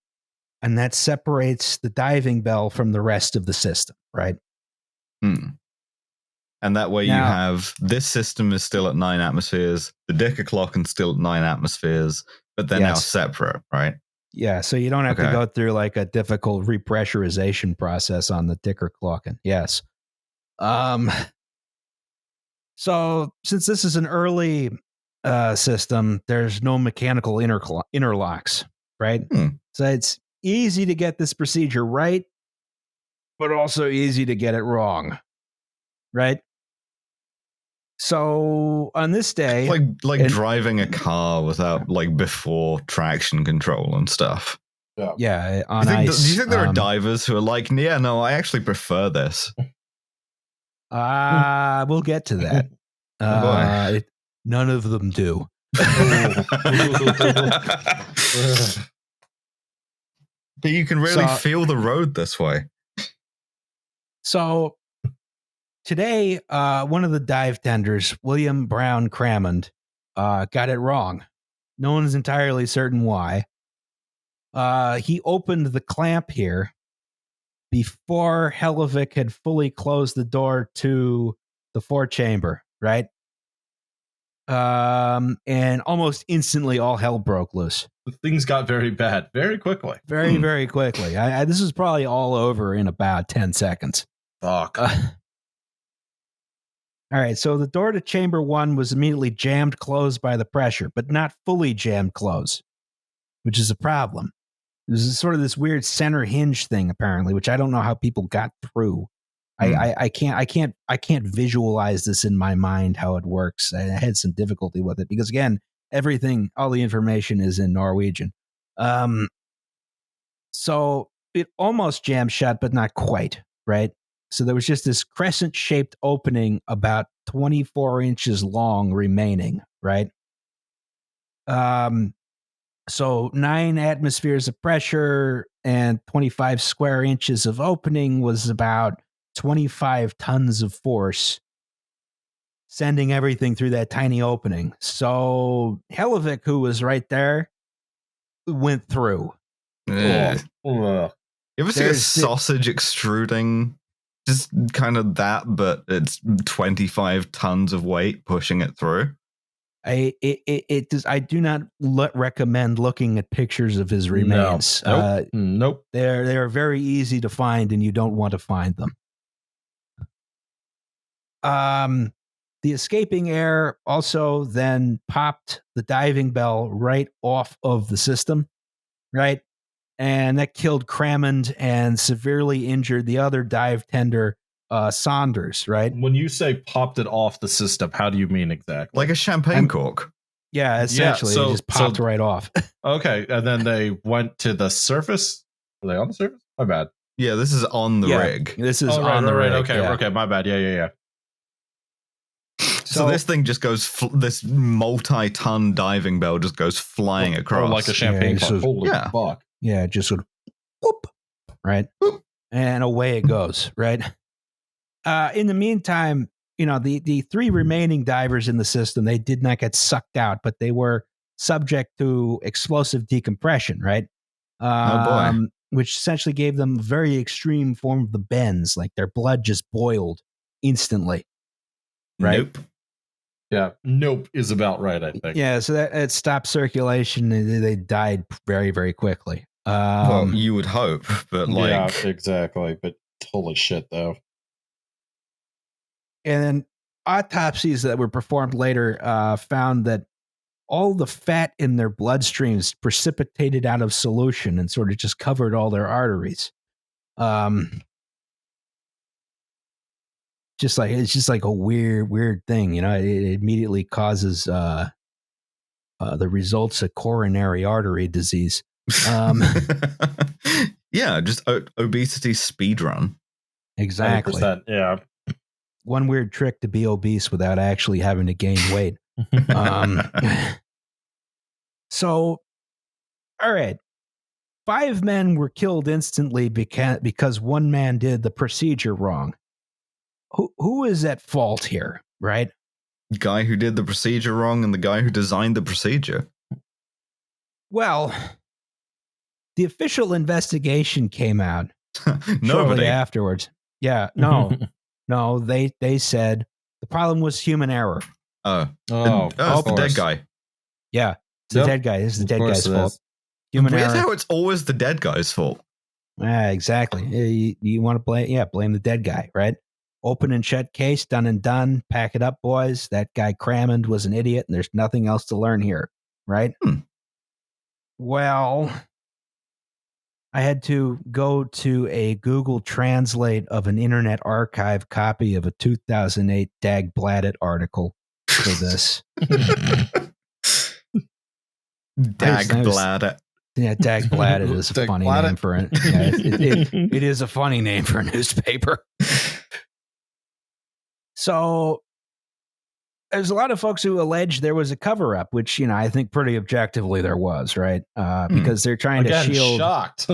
and that separates the diving bell from the rest of the system, right? And that way you have this system is still at 9 atmospheres, the dicker clocking still at 9 atmospheres, but they're now separate, right? Yeah, so you don't have to go through like a difficult repressurization process on the dicker clocking. Yes. So since this is an early system, there's no mechanical interlocks, right? So it's easy to get this procedure right, but also easy to get it wrong. Right? So on this day, like driving a car without before traction control and stuff. Yeah, on ice. Do you think there are divers who are like, yeah, no, I actually prefer this? We'll get to that. None of them do. But you can really feel the road this way. So today, one of the dive tenders, William Brown Cramond, got it wrong. No one's entirely certain why. He opened the clamp here before Hellevick had fully closed the door to the forechamber, right? And almost instantly, all hell broke loose. Things got very bad very quickly. Very, very quickly. This is probably all over in about 10 seconds. Fuck. All right, so the door to chamber 1 was immediately jammed closed by the pressure, but not fully jammed closed, which is a problem. There's sort of this weird center hinge thing, apparently, which I don't know how people got through. I can't visualize this in my mind how it works. I had some difficulty with it because, again, all the information is in Norwegian. So it almost jammed shut, but not quite, right? So there was just this crescent-shaped opening about 24 inches long remaining, right? So 9 atmospheres of pressure and 25 square inches of opening was about 25 tons of force sending everything through that tiny opening. So Hellevick, who was right there, went through. You ever see a sausage extruding? Just kind of that, but it's 25 tons of weight pushing it through. I do not recommend looking at pictures of his remains. Nope. They're very easy to find, and you don't want to find them. The escaping air also then popped the diving bell right off of the system, right? And that killed Cramond and severely injured the other dive tender, Saunders, right? When you say popped it off the system, how do you mean exactly? Like a champagne cork. Yeah, essentially. It just popped right off. Okay, and then they went to the surface? Were they on the surface? My bad. Yeah, this is on the rig. This is on the rig. Okay, my bad. Yeah. So this thing just goes, this multi-ton diving bell just goes flying across. Like a champagne cork. Holy fuck. Yeah, just sort of whoop, right? Whoop. And away it goes, right? In the meantime, the 3 remaining divers in the system, they did not get sucked out, but they were subject to explosive decompression, right? Oh boy. Which essentially gave them a very extreme form of the bends, like their blood just boiled instantly. Right? Nope. Yeah, nope is about right, I think. Yeah, so it stopped circulation and they died very, very quickly. Well, you would hope, but yeah, exactly. But holy shit, though. And then autopsies that were performed later found that all the fat in their bloodstreams precipitated out of solution and sort of just covered all their arteries. It's just like a weird thing, it immediately causes the results of coronary artery disease. Yeah, just obesity speedrun. Exactly. 100%, yeah. One weird trick to be obese without actually having to gain weight. So, all right. 5 men were killed instantly because one man did the procedure wrong. Who is at fault here, right? Guy who did the procedure wrong and the guy who designed the procedure. Well, the official investigation came out shortly afterwards. Yeah, no, they said the problem was human error. It's the dead guy. Yeah, it's the dead guy. It's the dead guy's fault. Human error. Weird how it's always the dead guy's fault. Exactly. You want to blame the dead guy, right? Open and shut case, done and done. Pack it up, boys. That guy Cramond was an idiot, and there's nothing else to learn here, right? Well, I had to go to a Google Translate of an Internet Archive copy of a 2008 Dag Bladit article for this. Dag bladder. Yeah, Dag Bladit is a Dag funny Bladit. name for it. Yeah, it is a funny name for a newspaper. So there's a lot of folks who allege there was a cover up, which, I think pretty objectively there was, right? Because they're trying Again, to shield, shocked.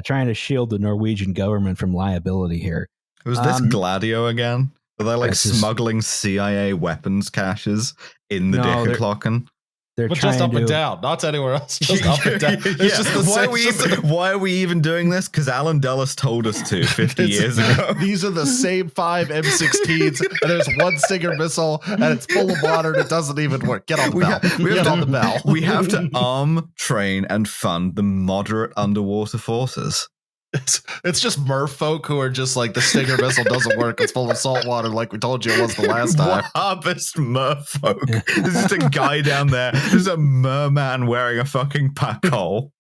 trying to shield the Norwegian government from liability here. Was this Gladio again? Were they like This is- smuggling CIA weapons caches in the No, they're- Dickerclocken? They're But trying just up to and down, not anywhere else. Just up and down. It's Yeah. just the same. Why are we even doing this? Because Alan Dulles told us to 50 years ago. These are the same 5 M16s, and there's one Stinger missile, and it's full of water, and it doesn't even work. Get on the bell. Get on the bell. We have to arm, train, and fund the moderate underwater forces. It's just merfolk who are just like, the Stinger missile doesn't work. It's full of salt water, like we told you it was the last time. Harvest merfolk. There's just a guy down there. There's a merman wearing a fucking pack hole.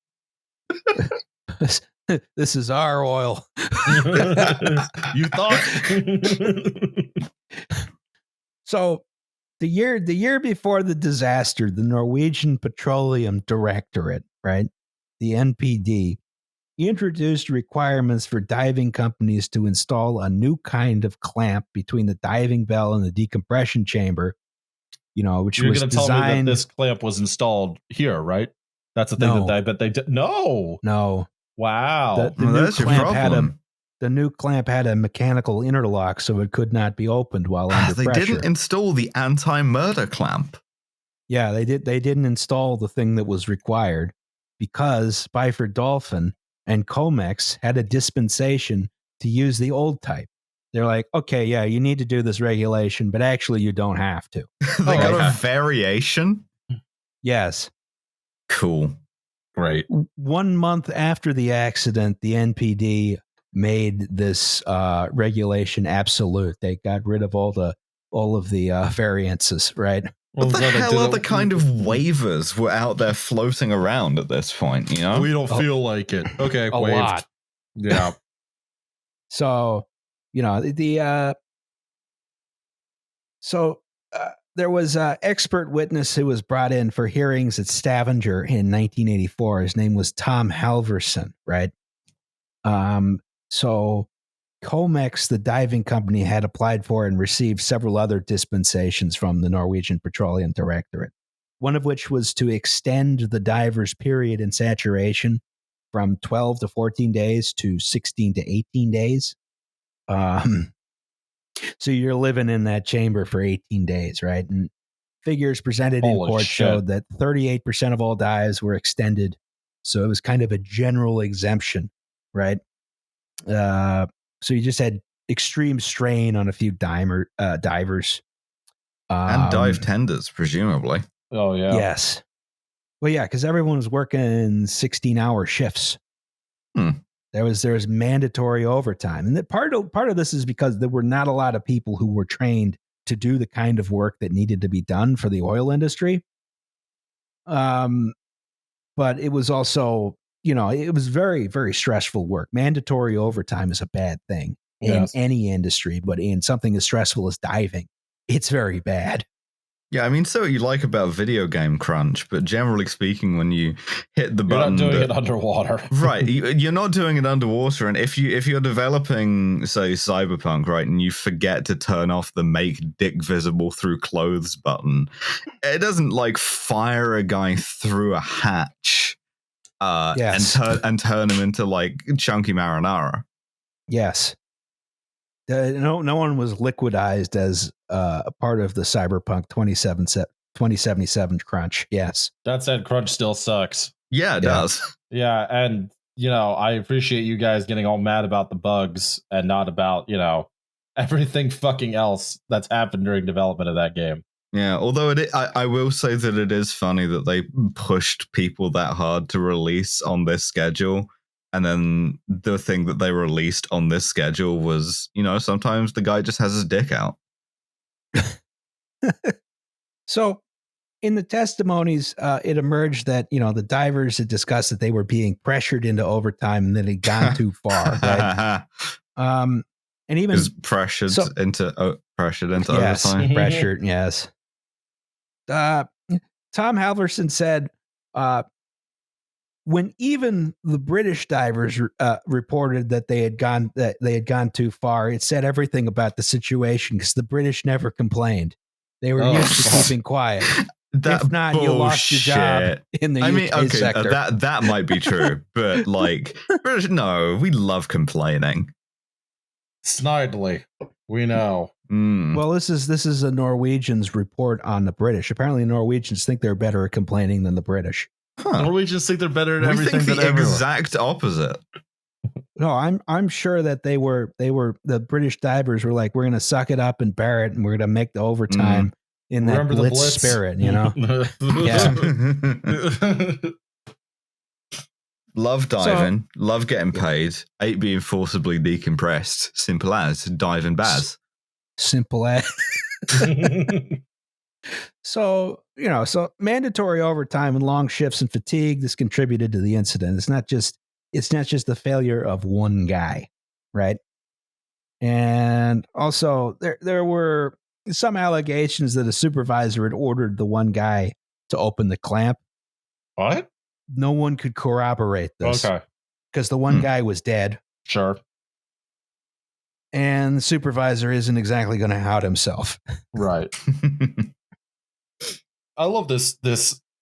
this is our oil. You thought? So the year before the disaster, the Norwegian Petroleum Directorate, right, the NPD, introduced requirements for diving companies to install a new kind of clamp between the diving bell and the decompression chamber, which You're was going to tell me that designed. this clamp was installed here, right? That's the thing No. that they did. No. No, Wow. the Well, new that's your clamp had problem. the new clamp had a mechanical interlock, so it could not be opened while under They pressure. didn't install the anti-murder clamp. Yeah, they did. They didn't install the thing that was required because Byford Dolphin and Comex had a dispensation to use the old type. They're like, okay, yeah, you need to do this regulation, but actually you don't have to. They got okay. a variation. Yes. Cool. Great. 1 month after the accident, the NPD made this regulation absolute. They got rid of all of the variances, right? What the so they hell did other it- kind of waivers were out there floating around at this point, We don't feel like it. Okay, A waived. lot. Yeah. So, there was an expert witness who was brought in for hearings at Stavanger in 1984. His name was Tom Halverson, right? So Comex, the diving company, had applied for and received several other dispensations from the Norwegian Petroleum Directorate, one of which was to extend the diver's period in saturation from 12 to 14 days to 16 to 18 days. So you're living in that chamber for 18 days, right? And figures presented in Holy court shit. showed that 38% of all dives were extended. So it was kind of a general exemption, right? So you just had extreme strain on a few divers. and dive tenders, presumably. Oh yeah. Yes. Well, yeah, because everyone was working 16-hour shifts. There was mandatory overtime, and part of this is because there were not a lot of people who were trained to do the kind of work that needed to be done for the oil industry. But it was also, it was very, very stressful work. Mandatory overtime is a bad thing in any industry, but in something as stressful as diving, it's very bad. Yeah, I mean, so what you like about video game crunch, but generally speaking, when you hit the You're button, not doing it underwater. right? You're not doing it underwater, and if you're developing, say, Cyberpunk, right, and you forget to turn off the make dick visible through clothes button, it doesn't like fire a guy through a hatch, Yes. and turn him into like chunky marinara. Yes. No one was liquidized as a part of the Cyberpunk 2077 crunch. Yes. That said, crunch still sucks. Yeah, it does. Yeah, and I appreciate you guys getting all mad about the bugs and not about, everything fucking else that's happened during development of that game. Yeah, although I will say that it is funny that they pushed people that hard to release on this schedule. And then the thing that they released on this schedule was, sometimes the guy just has his dick out. So in the testimonies, it emerged that the divers had discussed that they were being pressured into overtime and that it had gone too far, right? And even is pressured into yes, overtime. pressured, yes. Tom Halverson said, when even the British divers reported that they had gone too far, it said everything about the situation because the British never complained. They were used to keeping quiet. If not, you lost your job in the UK sector. That might be true, but like, British, no, we love complaining. Snidely, we know. Well, this is a Norwegian's report on the British. Apparently, Norwegians think they're better at complaining than the British. Huh. Norwegians think they're better at everything. We think the exact opposite. No, I'm sure that they were the British divers were like, we're going to suck it up and bear it, and we're going to make the overtime in that Blitz spirit, Yeah. Love diving, love getting paid, hate being forcibly decompressed. Simple as diving baz. Simple as. So mandatory overtime and long shifts and fatigue, this contributed to the incident. It's not just the failure of one guy, right? And also there were some allegations that a supervisor had ordered the one guy to open the clamp. What? No one could corroborate this. Okay. Because the one guy was dead. Sure. And the supervisor isn't exactly going to out himself. Right. I love this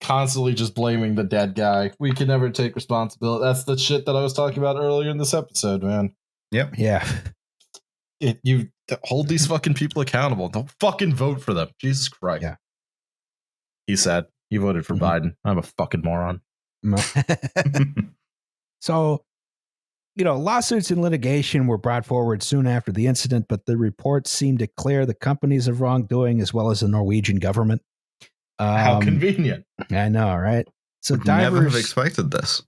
constantly just blaming the dead guy. We can never take responsibility. That's the shit that I was talking about earlier in this episode, man. Yep. Yeah. You hold these fucking people accountable. Don't fucking vote for them. Jesus Christ. Yeah. He said he voted for Biden. I'm a fucking moron. So, lawsuits and litigation were brought forward soon after the incident, but the reports seemed to clear the companies of wrongdoing as well as the Norwegian government. How convenient. I know, right? So Would divers never have expected this.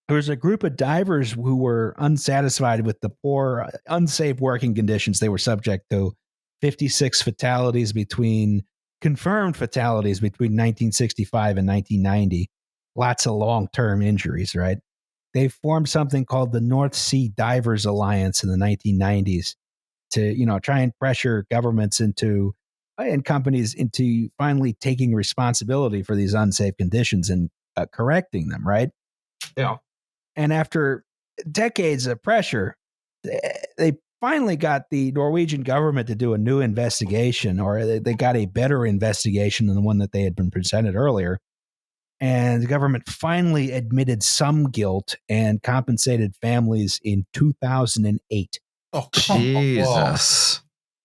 There was a group of divers who were unsatisfied with the poor, unsafe working conditions they were subject to. 56 confirmed fatalities between 1965 and 1990. Lots of long-term injuries, right? They formed something called the North Sea Divers Alliance in the 1990s to, try and pressure governments and companies into finally taking responsibility for these unsafe conditions and correcting them, right? Yeah. And after decades of pressure, they finally got the Norwegian government to do a new investigation, or they got a better investigation than the one that they had been presented earlier. And the government finally admitted some guilt and compensated families in 2008. Oh, Jesus.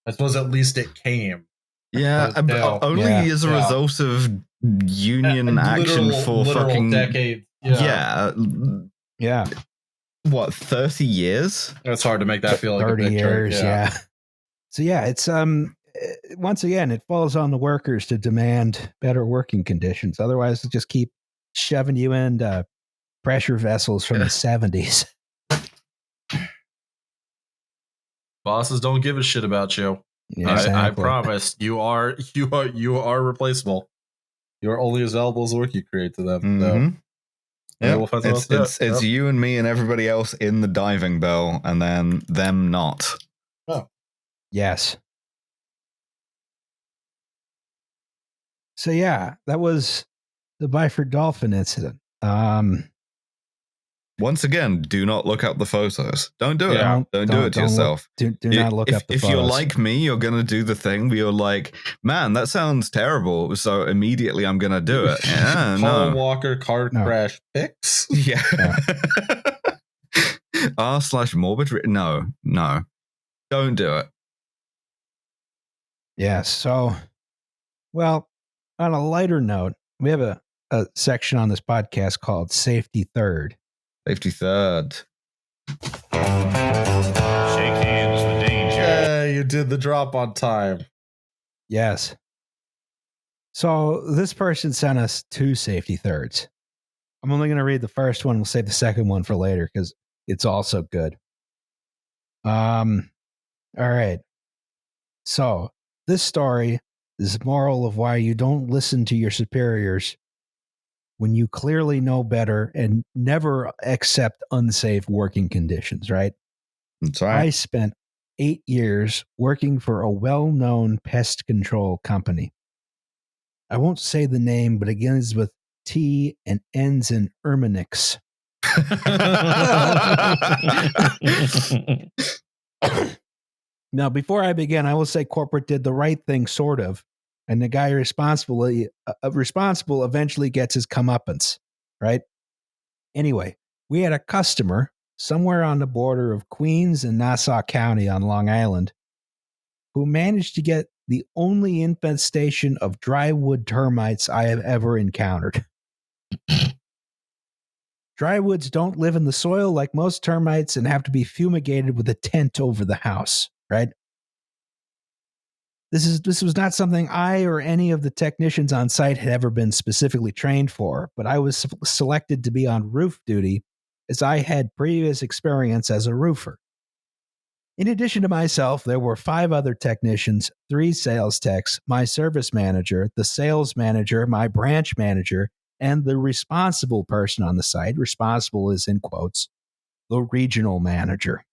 I suppose at least it came. Yeah, only as a result of union action for literal fucking decades. Yeah. What, 30 years? It's hard to make that feel like 30 a victory. years, yeah. So it's once again, it falls on the workers to demand better working conditions. Otherwise, they'll just keep shoving you into pressure vessels from the 70s. Bosses don't give a shit about you. Yeah, exactly. I promise you are replaceable. You are only as valuable as the work you create to them. Mm-hmm. So, it's you and me and everybody else in the diving bell, and then them not. Oh, yes. So that was the Byford Dolphin incident. Once again, do not look up the photos. Don't do it. Yeah, Don't do it to yourself. Do not look up the photos. If you're like me, you're going to do the thing where you're like, man, that sounds terrible. So immediately I'm going to do it. Yeah, Paul no. Walker car crash pics? Yeah. r/morbid. No. Don't do it. Yeah. So, well, on a lighter note, we have a section on this podcast called Safety Third. Safety third. Shake hands with danger. Yeah, you did the drop on time. Yes. So this person sent us 2 safety thirds. I'm only going to read the first one. We'll save the second one for later because it's also good. All right. So this story is the moral of why you don't listen to your superiors when you clearly know better and never accept unsafe working conditions, right? That's I spent 8 years working for a well-known pest control company. I won't say the name, but it begins with T and ends in Erminix. Now, before I begin, I will say corporate did the right thing, sort of, and the guy responsible eventually gets his comeuppance, right? Anyway, we had a customer somewhere on the border of Queens and Nassau County on Long Island who managed to get the only infestation of dry wood termites I have ever encountered. Dry woods don't live in the soil like most termites and have to be fumigated with a tent over the house, right? This was not something I or any of the technicians on site had ever been specifically trained for, but I was selected to be on roof duty as I had previous experience as a roofer. In addition to myself, there were 5 other technicians, 3 sales techs, my service manager, the sales manager, my branch manager, and the responsible person on the site. Responsible is in quotes, the regional manager.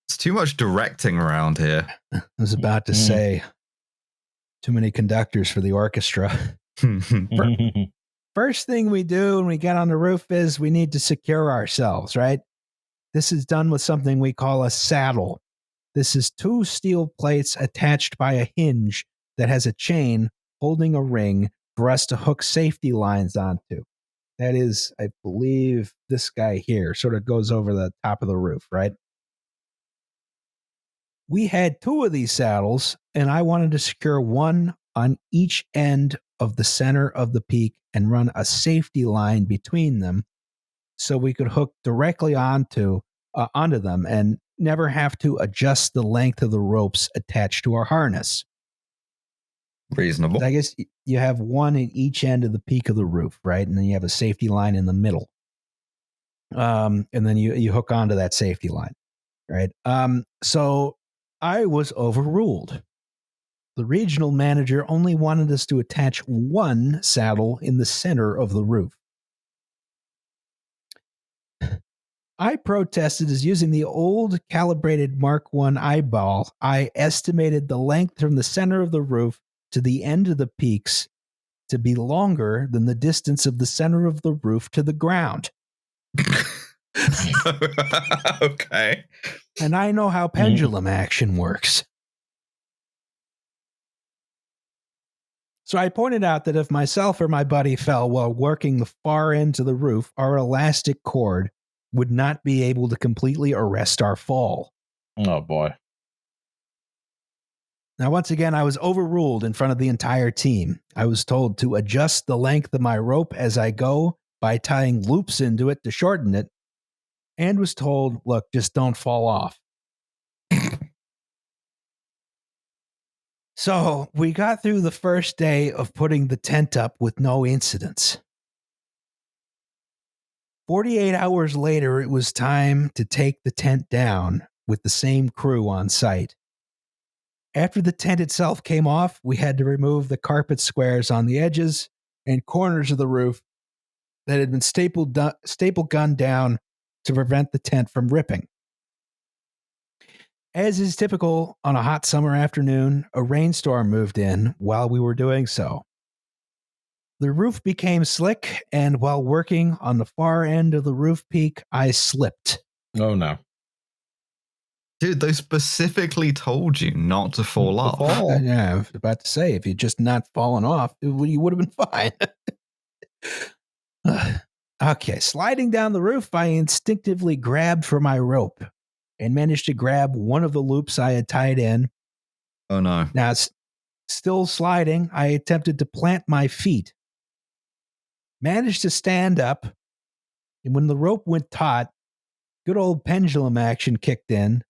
It's too much directing around here. I was about to say, too many conductors for the orchestra. First thing we do when we get on the roof is we need to secure ourselves, right? This is done with something we call a saddle. This is 2 steel plates attached by a hinge that has a chain holding a ring for us to hook safety lines onto. That is, I believe, this guy here sort of goes over the top of the roof, right? We had 2 of these saddles, and I wanted to secure one on each end of the center of the peak and run a safety line between them so we could hook directly onto them and never have to adjust the length of the ropes attached to our harness. Reasonable. I guess you have one at each end of the peak of the roof, right? And then you have a safety line in the middle. And then you hook onto that safety line, right? So I was overruled. The regional manager only wanted us to attach one saddle in the center of the roof. I protested as using the old calibrated Mark I eyeball. I estimated the length from the center of the roof to the end of the peaks to be longer than the distance of the center of the roof to the ground. Okay. And I know how pendulum action works. So I pointed out that if myself or my buddy fell while working the far end of the roof, our elastic cord would not be able to completely arrest our fall. Oh, boy. Now, once again, I was overruled in front of the entire team. I was told to adjust the length of my rope as I go by tying loops into it to shorten it, and was told, look, just don't fall off. So we got through the first day of putting the tent up with no incidents. 48 hours later, it was time to take the tent down with the same crew on site. After the tent itself came off, we had to remove the carpet squares on the edges and corners of the roof that had been staple gunned down to prevent the tent from ripping. As is typical on a hot summer afternoon, a rainstorm moved in while we were doing so. The roof became slick, and while working on the far end of the roof peak, I slipped. Oh, no. Dude, they specifically told you not to fall off. Yeah, I was about to say, if you'd just not fallen off, you would have been fine. Okay, sliding down the roof, I instinctively grabbed for my rope and managed to grab one of the loops I had tied in. Oh, no. Now, still sliding, I attempted to plant my feet. Managed to stand up, and when the rope went taut, good old pendulum action kicked in,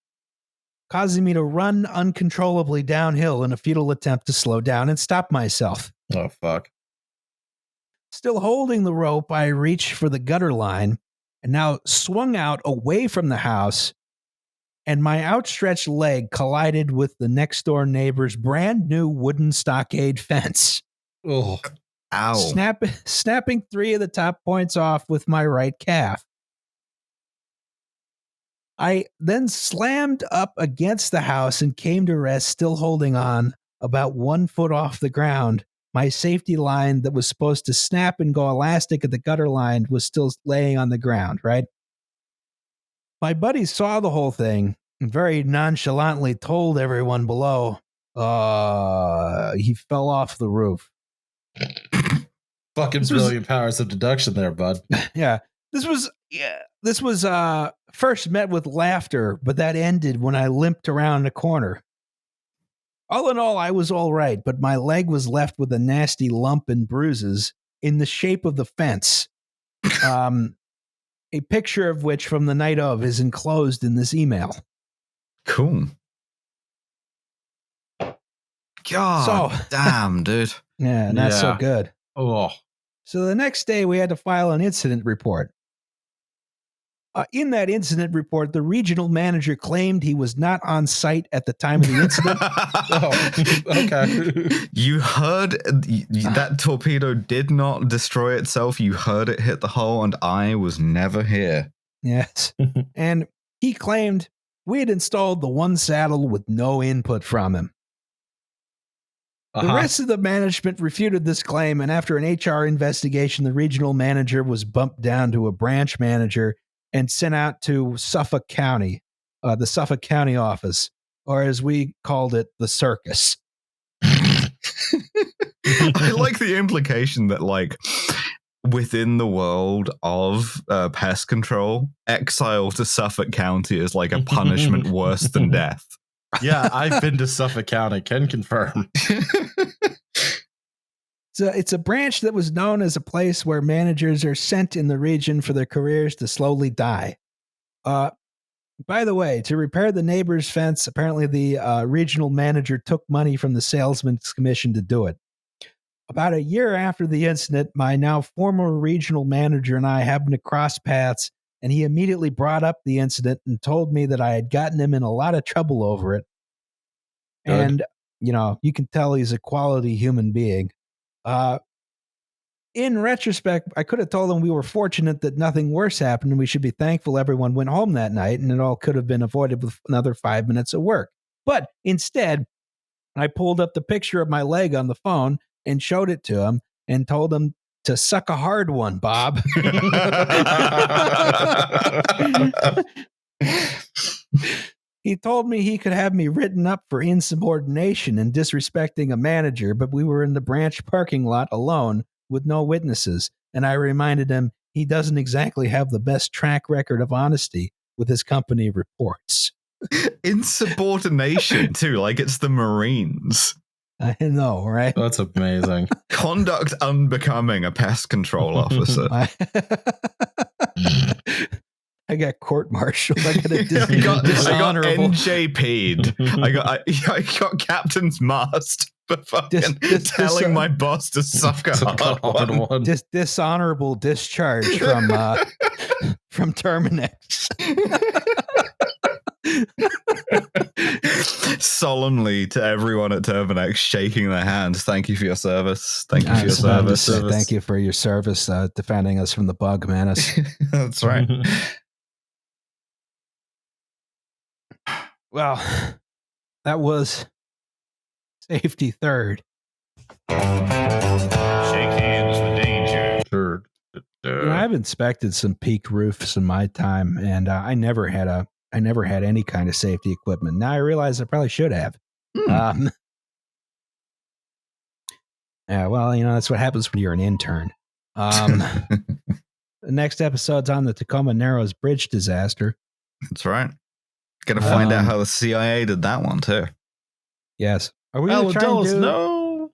causing me to run uncontrollably downhill in a futile attempt to slow down and stop myself. Oh, fuck. Still holding the rope, I reached for the gutter line and now swung out away from the house and my outstretched leg collided with the next door neighbor's brand new wooden stockade fence, Oh, Ow. snapping 3 of the top points off with my right calf. I then slammed up against the house and came to rest, still holding on, about 1 foot off the ground. My safety line that was supposed to snap and go elastic at the gutter line was still laying on the ground, right? My buddy saw the whole thing and very nonchalantly told everyone below, he fell off the roof. fucking brilliant powers of deduction there, bud. Yeah. This was first met with laughter, but that ended when I limped around the corner. All in all, I was all right, but my leg was left with a nasty lump and bruises in the shape of the fence. A picture of which from the night of is enclosed in this email. Cool. God damn, dude. Yeah, not so Yeah. good. Oh, So the next day, we had to file an incident report. In that incident report, the regional manager claimed he was not on site at the time of the incident. okay. You heard that torpedo did not destroy itself. You heard it hit the hull, and I was never here. Yes. And he claimed we had installed the one saddle with no input from him. The rest of the management refuted this claim, and after an HR investigation, the regional manager was bumped down to a branch manager and sent out to Suffolk County, the Suffolk County office, or as we called it, the circus. I like the implication that, like, within the world of pest control, exile to Suffolk County is like a punishment worse than death. Yeah, I've been to Suffolk County, can confirm. So it's a branch that was known as a place where managers are sent in the region for their careers to slowly die. By the way, to repair the neighbor's fence, apparently the regional manager took money from the salesman's commission to do it. About a year after the incident, my now former regional manager and I happened to cross paths, and he immediately brought up the incident and told me that I had gotten him in a lot of trouble over it. Good. And, you can tell he's a quality human being. In retrospect, I could have told him we were fortunate that nothing worse happened and we should be thankful everyone went home that night and it all could have been avoided with another 5 minutes of work. But instead, I pulled up the picture of my leg on the phone and showed it to him and told him to suck a hard one, Bob. He told me he could have me written up for insubordination and disrespecting a manager, but we were in the branch parking lot alone with no witnesses, and I reminded him he doesn't exactly have the best track record of honesty with his company reports. Insubordination, too, like it's the Marines. I know, right? That's amazing. Conduct unbecoming a pest control officer. I got court-martialed. I got a I got dishonorable. NJP'd. I got captain's mast for fucking telling my boss to suck a hard one. Dishonorable discharge from Terminex. Solemnly to everyone at Terminex, shaking their hands. Thank you for your service. Thank you for your service. Thank you for your service defending us from the bug menace. That's right. Well, that was safety third. Shake hands with danger. Sure. I've inspected some peak roofs in my time, and I never had any kind of safety equipment. Now I realize I probably should have. Yeah, well, that's what happens when you're an intern. The next episode's on the Tacoma Narrows Bridge disaster. That's right. Gonna find out how the CIA did that one too. Yes. Are we gonna try and do? No.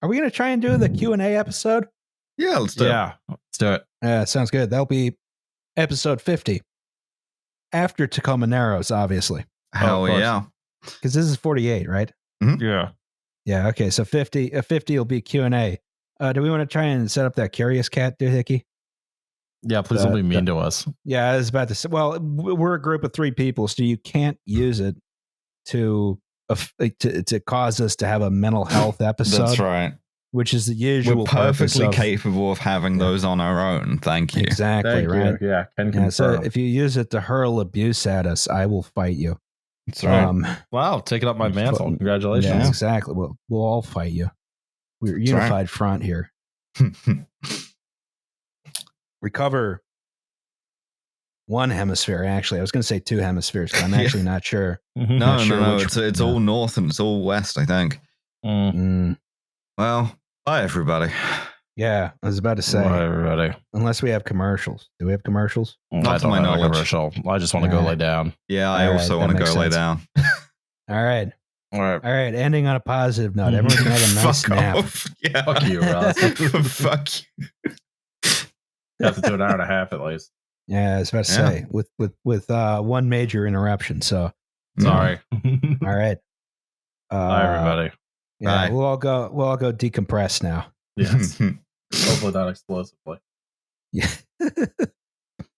Are we gonna try and do the Q&A episode? Yeah, let's do it. Yeah, let's do it. Yeah, sounds good. That'll be episode 50 after Tacoma Narrows, obviously. Hell yeah. Because this is 48, right? Yeah. Yeah. Okay. So 50 will be Q&A. Do we want to try and set up that Curious Cat doohickey? Yeah, please don't be mean to us. Yeah, I was about to say. Well, we're a group of 3 people, so you can't use it to cause us to have a mental health episode. That's right. Which is the usual. We're perfectly purpose of, capable of having those on our own. Thank you. Exactly. Thank right. you. Yeah, can Yeah, so confirm. if you use it to hurl abuse at us, I will fight you. That's right. Wow, taking up my mantle. Congratulations. Yeah, exactly. We'll all fight you. We're a unified front here. We cover one hemisphere. Actually, I was going to say 2 hemispheres, but I'm actually not sure. No. which- It's all north and it's all west, I think. Well, bye, everybody. Yeah, I was about to say. Bye, everybody. Unless we have commercials. Do we have commercials? Not I to don't my have a knowledge. commercial. I just want to go lay down. Yeah, I All right, also that want to makes go lay sense. down. All right. All right. All right. Ending on a positive note. Everyone can have a nice Fuck nap. off. Yeah. Fuck you, Ross. Fuck you. You have to do an hour and a half at least. Yeah, I was about to say with one major interruption. So Sorry. all right. Bye, everybody. Yeah, Bye. we'll all go decompress now. Yes. Hopefully not explosively. Yeah.